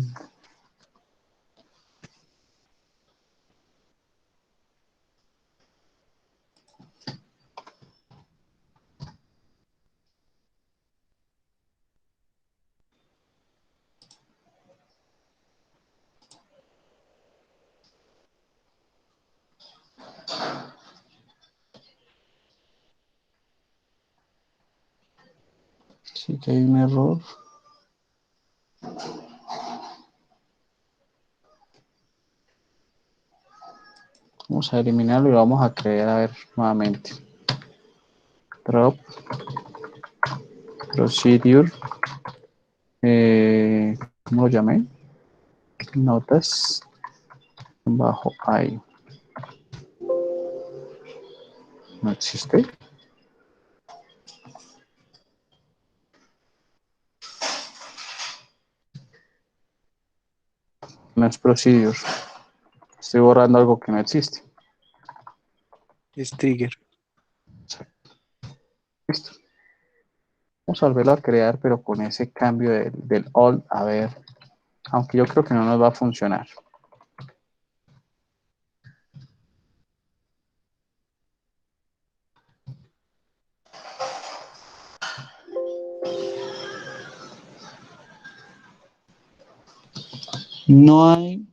sí que hay un error. Vamos a eliminarlo y lo vamos a crear a ver nuevamente. Drop, procedure, ¿cómo lo llamé? Notas, bajo ahí. No existe. No es procedure. Estoy borrando algo que no existe. Es trigger. Listo. Vamos a volverlo a crear, pero con ese cambio del all, a ver. Aunque yo creo que no nos va a funcionar. No hay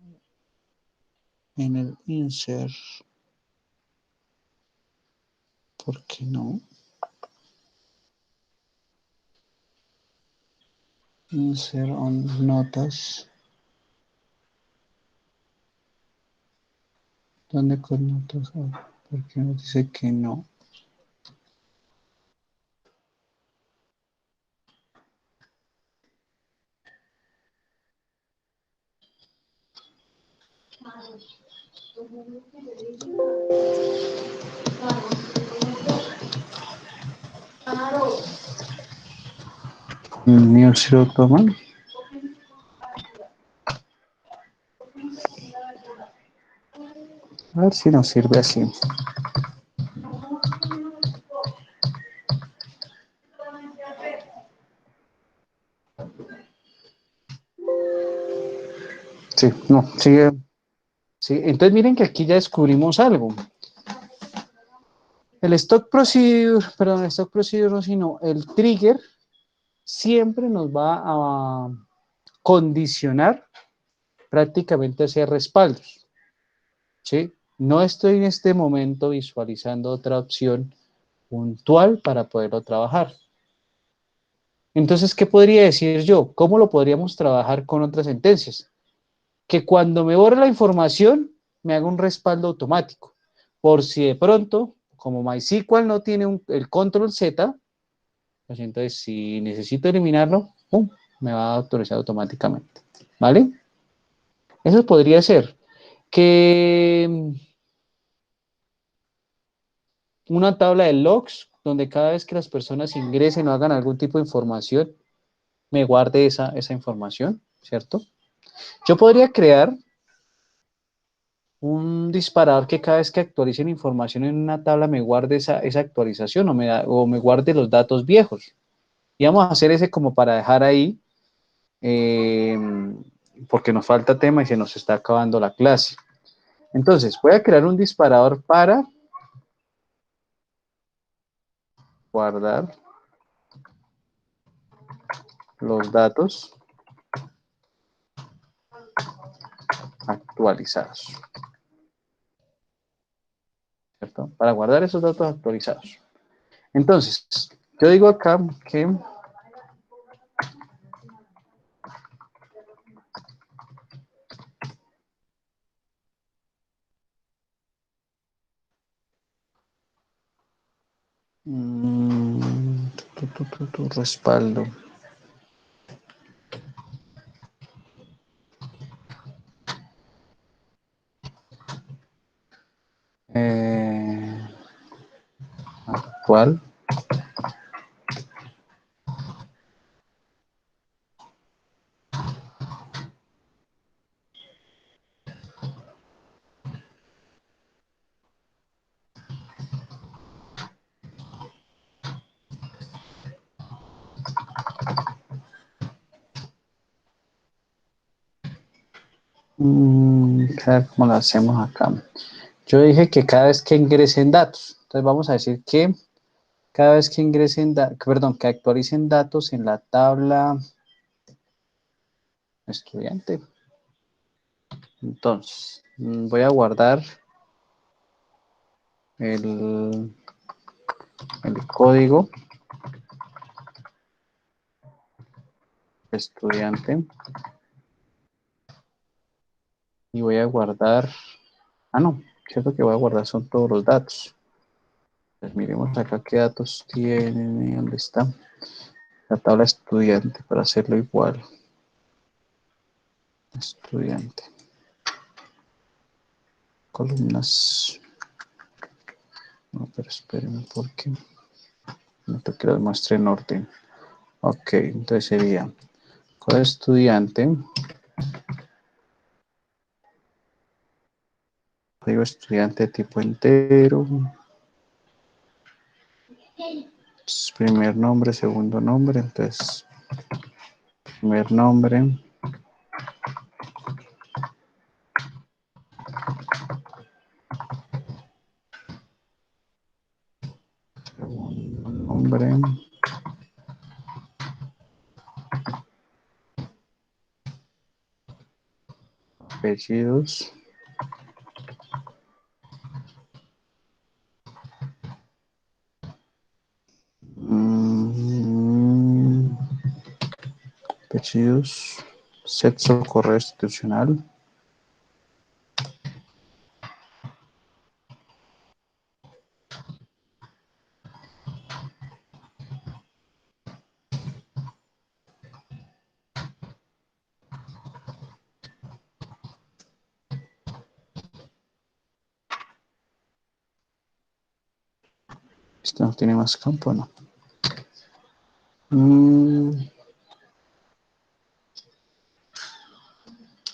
en el insert. ¿Por qué no? Insert on notas. ¿Dónde con notas? Ah, ¿por qué nos dice que no? New Zero Toman. A ver si nos sirve así. Sí, no, sigue. Sí, entonces miren que aquí ya descubrimos algo. El stock procedure, perdón, el stock procedure no, sino el trigger siempre nos va a condicionar prácticamente a hacer respaldos. ¿Sí? No estoy en este momento visualizando otra opción puntual para poderlo trabajar. Entonces, ¿qué podría decir yo? ¿Cómo lo podríamos trabajar con otras sentencias? Que cuando me borre la información, me haga un respaldo automático. Por si de pronto, como MySQL no tiene el control Z, pues entonces si necesito eliminarlo, ¡pum!, me va a autorizar automáticamente. ¿Vale? Eso podría ser que una tabla de logs donde cada vez que las personas ingresen o hagan algún tipo de información, me guarde esa información, ¿cierto? Yo podría crear un disparador que cada vez que actualicen información en una tabla me guarde esa actualización o me guarde los datos viejos. Y vamos a hacer ese como para dejar ahí, eh, porque nos falta tema y se nos está acabando la clase. Entonces, voy a crear un disparador para guardar los datos actualizados, ¿cierto? Para guardar esos datos actualizados. Entonces, yo digo acá que respaldo. Actual. ¿Cómo lo hacemos acá? Yo dije que cada vez que ingresen datos, entonces vamos a decir que cada vez que que actualicen datos en la tabla estudiante. Entonces, voy a guardar el código estudiante y voy a guardar, no, cierto que voy a guardar son todos los datos. Pues miremos acá qué datos tiene, dónde está la tabla estudiante para hacerlo igual. Estudiante. Columnas. No, pero espérenme porque no te quiero muestre en orden. Ok, entonces sería código estudiante. Código estudiante tipo entero. Primer nombre, segundo nombre. Entonces, primer nombre. Nombre. Apellidos. Apellidos. Sexo, correo institucional. Este no tiene más campo, ¿no?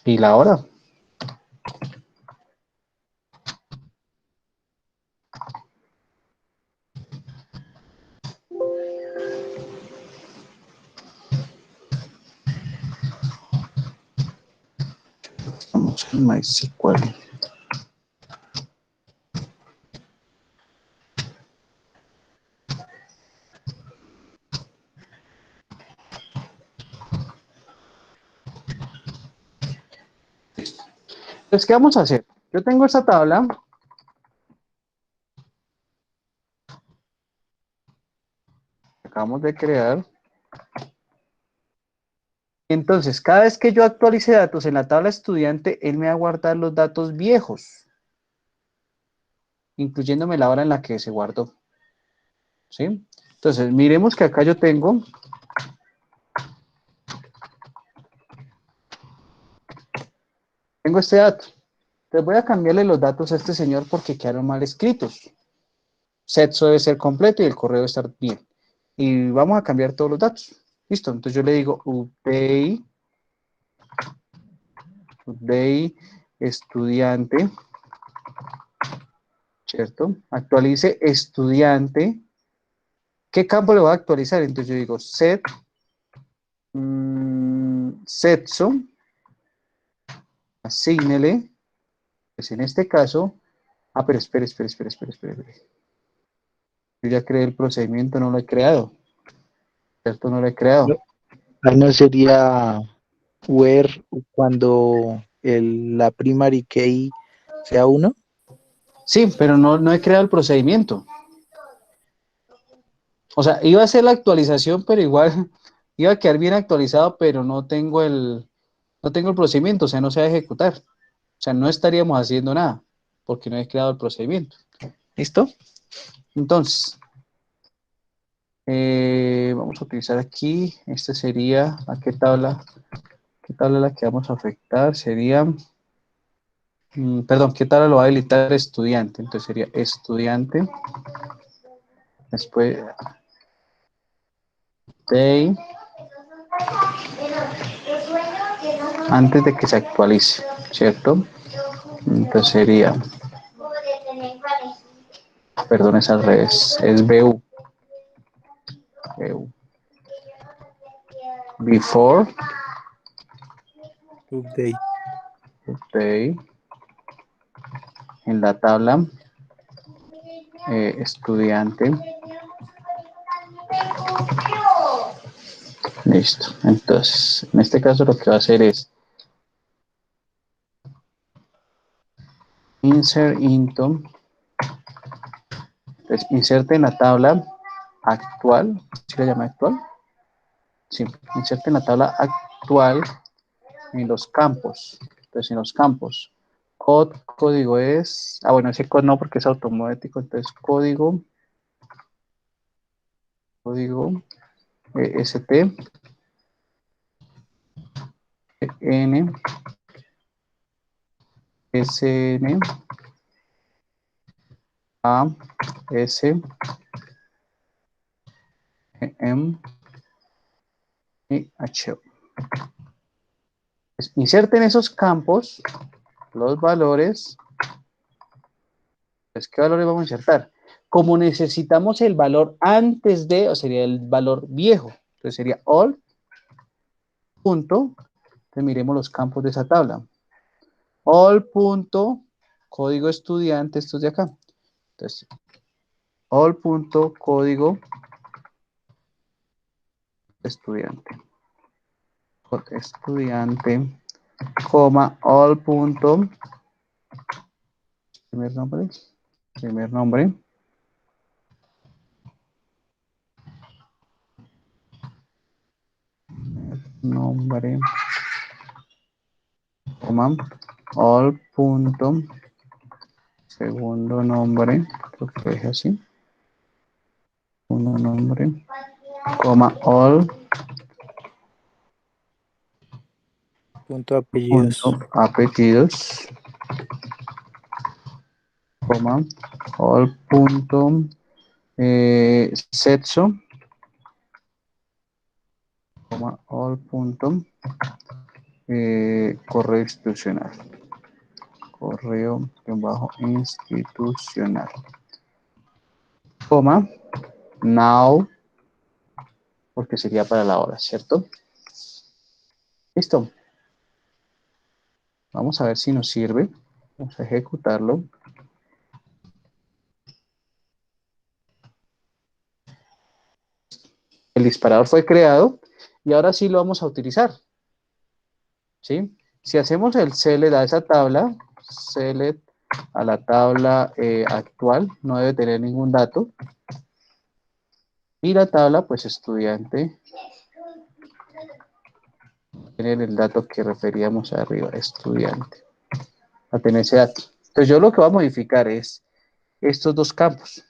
¿Y la hora? Vamos en MySQL. Entonces, ¿qué vamos a hacer? Yo tengo esta tabla. Acabamos de crear. Entonces, cada vez que yo actualice datos en la tabla estudiante, él me va a guardar los datos viejos, incluyéndome la hora en la que se guardó. ¿Sí? Entonces, miremos que acá yo tengo este dato. Entonces voy a cambiarle los datos a este señor porque quedaron mal escritos. Sexo debe ser completo y el correo debe estar bien. Y vamos a cambiar todos los datos. Listo, entonces yo le digo update estudiante, ¿cierto? Actualice estudiante. ¿Qué campo le voy a actualizar? Entonces yo digo set sexo, asígnele, pues en este caso, pero espere. Yo ya creé el procedimiento, no lo he creado, ¿cierto? No lo he creado. Ahí no sería where cuando la primary key sea 1. Sí, pero no he creado el procedimiento. O sea, iba a hacer la actualización, pero igual iba a quedar bien actualizado, pero no tengo el procedimiento, o sea, no se va a ejecutar. O sea, no estaríamos haciendo nada, porque no he creado el procedimiento. ¿Listo? Entonces, vamos a utilizar aquí, este sería, ¿a qué tabla la que vamos a afectar? Sería, perdón, ¿qué tabla lo va a habilitar estudiante? Entonces sería estudiante, después, day, antes de que se actualice, ¿cierto? Entonces sería, perdón, es al revés, es BU. Before Update. today, en la tabla estudiante. Listo. Entonces, en este caso lo que va a hacer es insert into, entonces, inserte en la tabla actual, ¿sí la llama actual? Sí, inserte en la tabla actual en los campos. Entonces, en los campos, código es, bueno, ese código no porque es automático, entonces código ST, N, SN, A, S, M, y H. Pues, inserte en esos campos los valores. Pues, ¿qué valores vamos a insertar? Como necesitamos el valor antes de, o sería el valor viejo, entonces sería all, punto, entonces miremos los campos de esa tabla. All, punto, código estudiante, estos de acá. Entonces, all, punto, código estudiante. Estudiante, coma, all, punto, primer nombre, coma, all, punto, segundo nombre, creo que lo dije así, segundo nombre, coma, all, Punto apellidos. punto, apellidos, coma, all, punto, sexo, coma, all, punto, correo institucional, institucional, coma, now, porque sería para la hora, ¿cierto? Listo. Vamos a ver si nos sirve. Vamos a ejecutarlo. El disparador fue creado y ahora sí lo vamos a utilizar. ¿Sí? Si hacemos el select a esa tabla, select a la tabla actual, no debe tener ningún dato. Y la tabla, pues estudiante, tener el dato que referíamos arriba, estudiante, a tener ese dato. Entonces yo lo que voy a modificar es estos dos campos.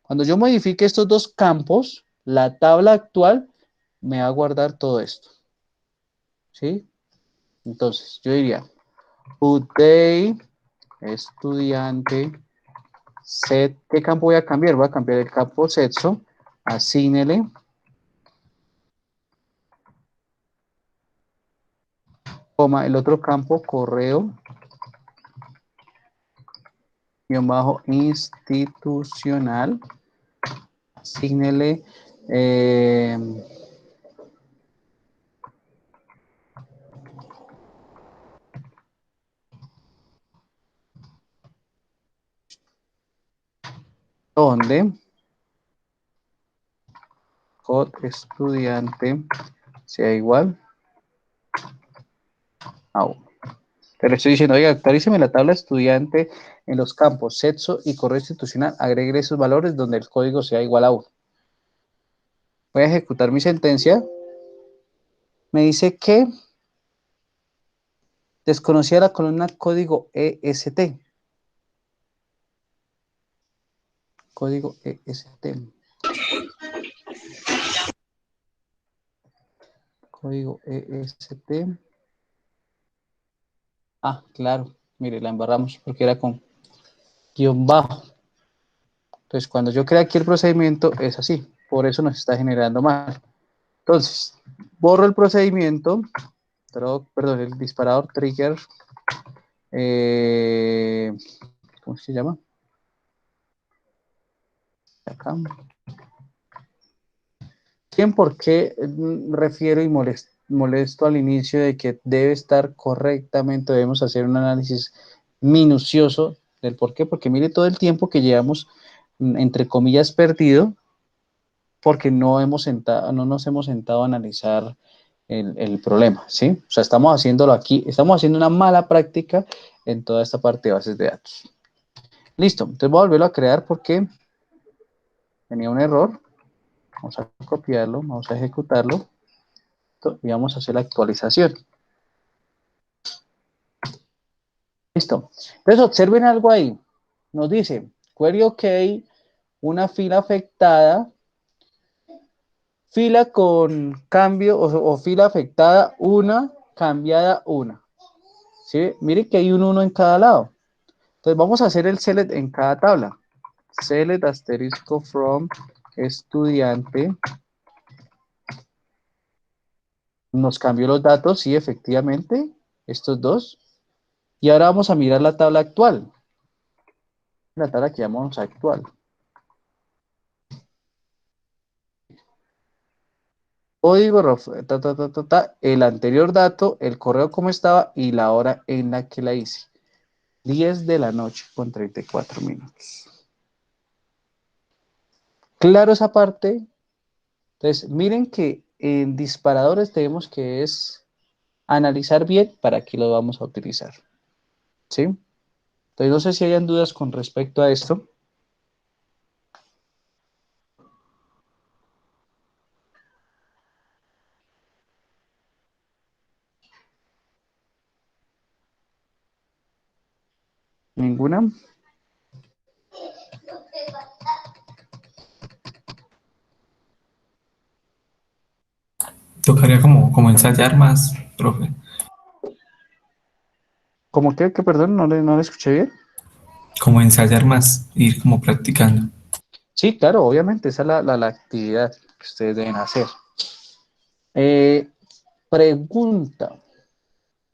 Cuando yo modifique estos dos campos, la tabla actual me va a guardar todo esto. ¿Sí? Entonces, yo diría, today, estudiante, set, ¿qué campo voy a cambiar? Voy a cambiar el campo sexo, asígnele, coma, el otro campo, correo, guión bajo, institucional, asígnele, donde, code estudiante, sea igual a 1. Te le estoy diciendo, oiga, actualíceme la tabla estudiante en los campos sexo y correo institucional, agregue esos valores donde el código sea igual a 1. Voy a ejecutar mi sentencia. Me dice que desconocía la columna código EST. Código EST. Código EST. Ah, claro. Mire, la embarramos porque era con guión bajo. Entonces, cuando yo creo aquí el procedimiento, es así. Por eso nos está generando mal. Entonces, borro el procedimiento. Perdón, el disparador trigger. ¿Cómo se llama? Acá. ¿Quién por qué refiero y molesto? molesto al inicio de que debe estar correctamente, debemos hacer un análisis minucioso del por qué, porque mire todo el tiempo que llevamos, entre comillas, perdido, porque no nos hemos sentado a analizar el problema, ¿sí? O sea, estamos haciéndolo aquí, estamos haciendo una mala práctica en toda esta parte de bases de datos. Listo, entonces voy a volverlo a crear porque tenía un error. Vamos a copiarlo, vamos a ejecutarlo y vamos a hacer la actualización. Listo. Entonces observen algo ahí. Nos dice, query OK, una fila afectada, fila con cambio o fila afectada, una, cambiada, una. ¿Sí? Miren que hay un 1 en cada lado. Entonces vamos a hacer el select en cada tabla. Select asterisco from estudiante. Nos cambió los datos, sí, efectivamente, estos dos. Y ahora vamos a mirar la tabla actual. La tabla que llamamos actual. Código, el anterior dato, el correo como estaba y la hora en la que la hice. 10 de la noche con 34 minutos. Claro esa parte. Entonces, miren que en disparadores tenemos que es analizar bien para qué lo vamos a utilizar. ¿Sí? Entonces, no sé si hayan dudas con respecto a esto. ¿Ninguna? Tocaría como ensayar más, profe. ¿Cómo que perdón, no le escuché bien? Como ensayar más, ir como practicando. Sí, claro, obviamente, esa es la actividad que ustedes deben hacer. Pregunta.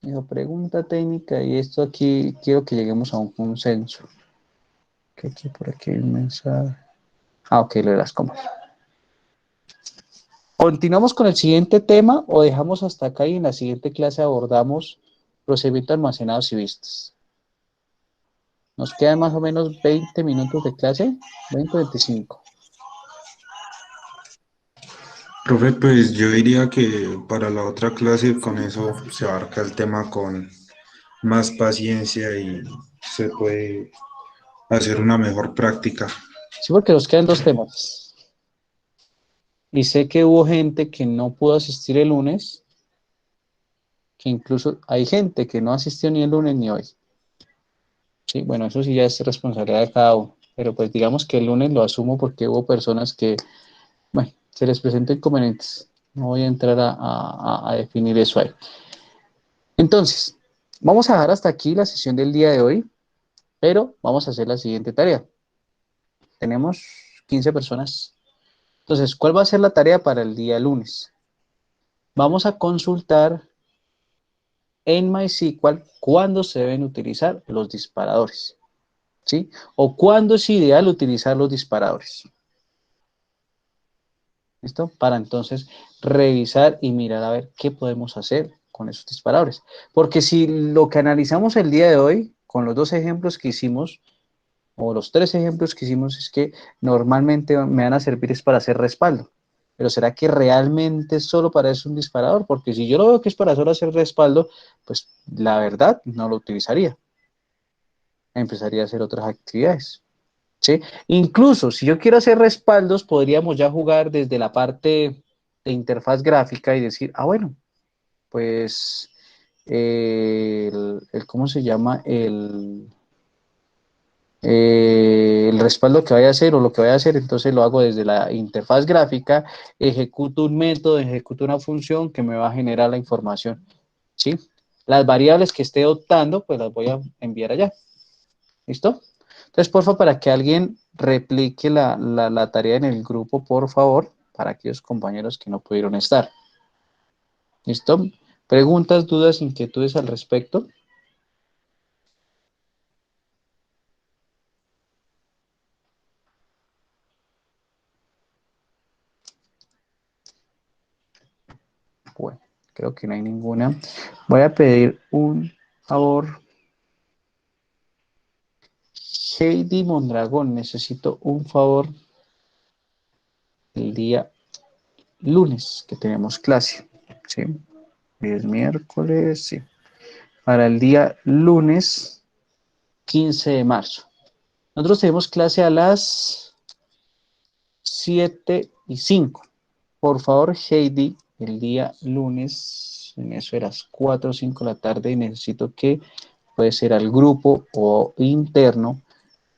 Digo, pregunta técnica, y esto aquí quiero que lleguemos a un consenso. Que aquí por aquí hay un mensaje. Ah, ok, lo de las comas. ¿Continuamos con el siguiente tema o dejamos hasta acá y en la siguiente clase abordamos procedimientos almacenados y vistas? Nos quedan más o menos 20 minutos de clase, 20, 25. Profe, pues yo diría que para la otra clase con eso se abarca el tema con más paciencia y se puede hacer una mejor práctica. Sí, porque nos quedan dos temas. Y sé que hubo gente que no pudo asistir el lunes, que incluso hay gente que no asistió ni el lunes ni hoy. Sí, bueno, eso sí ya es responsabilidad de cada uno. Pero pues digamos que el lunes lo asumo porque hubo personas que, bueno, se les presentó inconvenientes. No voy a entrar a definir eso ahí. Entonces, vamos a dejar hasta aquí la sesión del día de hoy, pero vamos a hacer la siguiente tarea. Tenemos 15 personas. Entonces, ¿cuál va a ser la tarea para el día lunes? Vamos a consultar en MySQL cuándo se deben utilizar los disparadores, ¿sí? O cuándo es ideal utilizar los disparadores. ¿Listo? Para entonces revisar y mirar a ver qué podemos hacer con esos disparadores. Porque si lo que analizamos el día de hoy, con los dos ejemplos que hicimos, o los tres ejemplos que hicimos, es que normalmente me van a servir es para hacer respaldo. Pero ¿será que realmente es solo para eso un disparador? Porque si yo lo veo que es para solo hacer respaldo, pues la verdad no lo utilizaría. Empezaría a hacer otras actividades. ¿Sí? Incluso si yo quiero hacer respaldos, podríamos ya jugar desde la parte de interfaz gráfica y decir, ah, bueno, pues ¿cómo se llama? El respaldo que vaya a hacer o lo que vaya a hacer, entonces lo hago desde la interfaz gráfica, ejecuto un método, ejecuto una función que me va a generar la información, ¿sí? Las variables que esté optando, pues las voy a enviar allá. ¿Listo? Entonces, por favor, para que alguien replique la tarea en el grupo, por favor, para aquellos compañeros que no pudieron estar. ¿Listo? ¿Preguntas, dudas, inquietudes al respecto? Bueno, Creo que no hay ninguna. Voy a pedir un favor. Heidi Mondragón, necesito un favor el día lunes que tenemos clase. ¿Sí? Hoy es miércoles, sí. Para el día lunes 15 de marzo. Nosotros tenemos clase a las 7:05. Por favor, Heidi, el día lunes, en eso de las 4 o 5 de la tarde, y necesito que, puede ser al grupo o interno,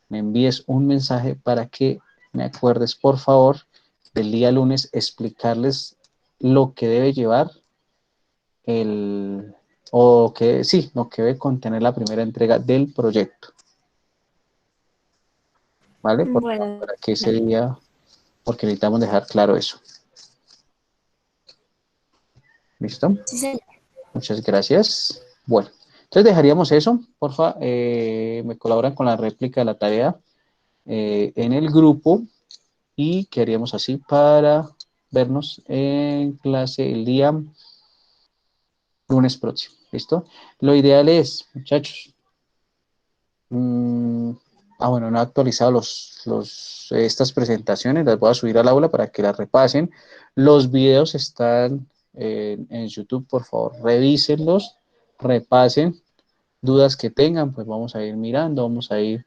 me envíes un mensaje para que me acuerdes, por favor, del día lunes, explicarles lo que debe llevar o que sí, lo que debe contener la primera entrega del proyecto. ¿Vale? Por favor, Bueno, para que ese día, porque necesitamos dejar claro eso. ¿Listo? sí, señor. Muchas gracias. Bueno, entonces dejaríamos eso. Porfa, me colaboran con la réplica de la tarea en el grupo y quedaríamos así para vernos en clase el día lunes próximo. ¿Listo? Lo ideal es, muchachos, bueno, no he actualizado estas presentaciones, las voy a subir al aula para que las repasen. Los videos están en YouTube, por favor, revísenlos, repasen. Dudas que tengan, pues vamos a ir mirando, vamos a ir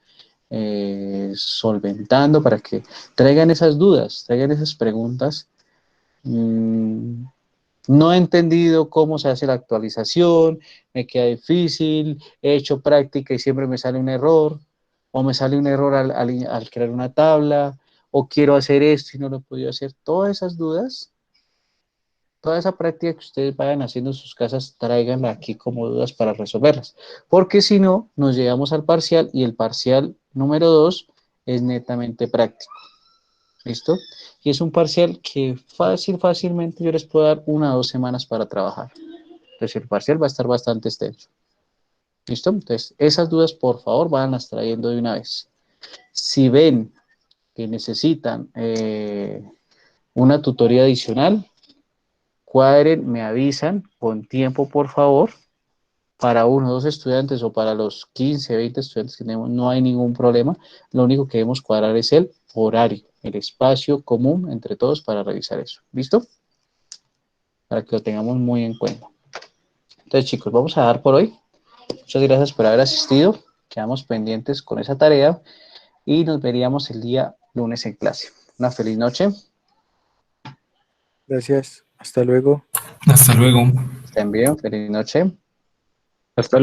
solventando para que traigan esas dudas, traigan esas preguntas. No he entendido cómo se hace la actualización, me queda difícil, he hecho práctica y siempre me sale un error, o me sale un error al crear una tabla, o quiero hacer esto y no lo he podido hacer. Todas esas dudas, toda esa práctica que ustedes vayan haciendo en sus casas, tráiganla aquí como dudas para resolverlas. Porque si no, nos llegamos al parcial y el parcial número 2 es netamente práctico. ¿Listo? Y es un parcial que fácilmente yo les puedo dar 1 o 2 semanas para trabajar. Entonces el parcial va a estar bastante extenso. ¿Listo? Entonces esas dudas por favor van trayendo de una vez. Si ven que necesitan una tutoría adicional, cuadren, me avisan con tiempo por favor. Para 1 o 2 estudiantes o para los 15, 20 estudiantes que tenemos, no hay ningún problema. Lo único que debemos cuadrar es el horario, el espacio común entre todos para revisar eso. ¿Listo? Para que lo tengamos muy en cuenta. Entonces, chicos, vamos a dar por hoy. Muchas gracias por haber asistido. Quedamos pendientes con esa tarea y nos veríamos el día lunes en clase. Una feliz noche. Gracias. Hasta luego. Hasta luego. Estén bien. Feliz noche. Hasta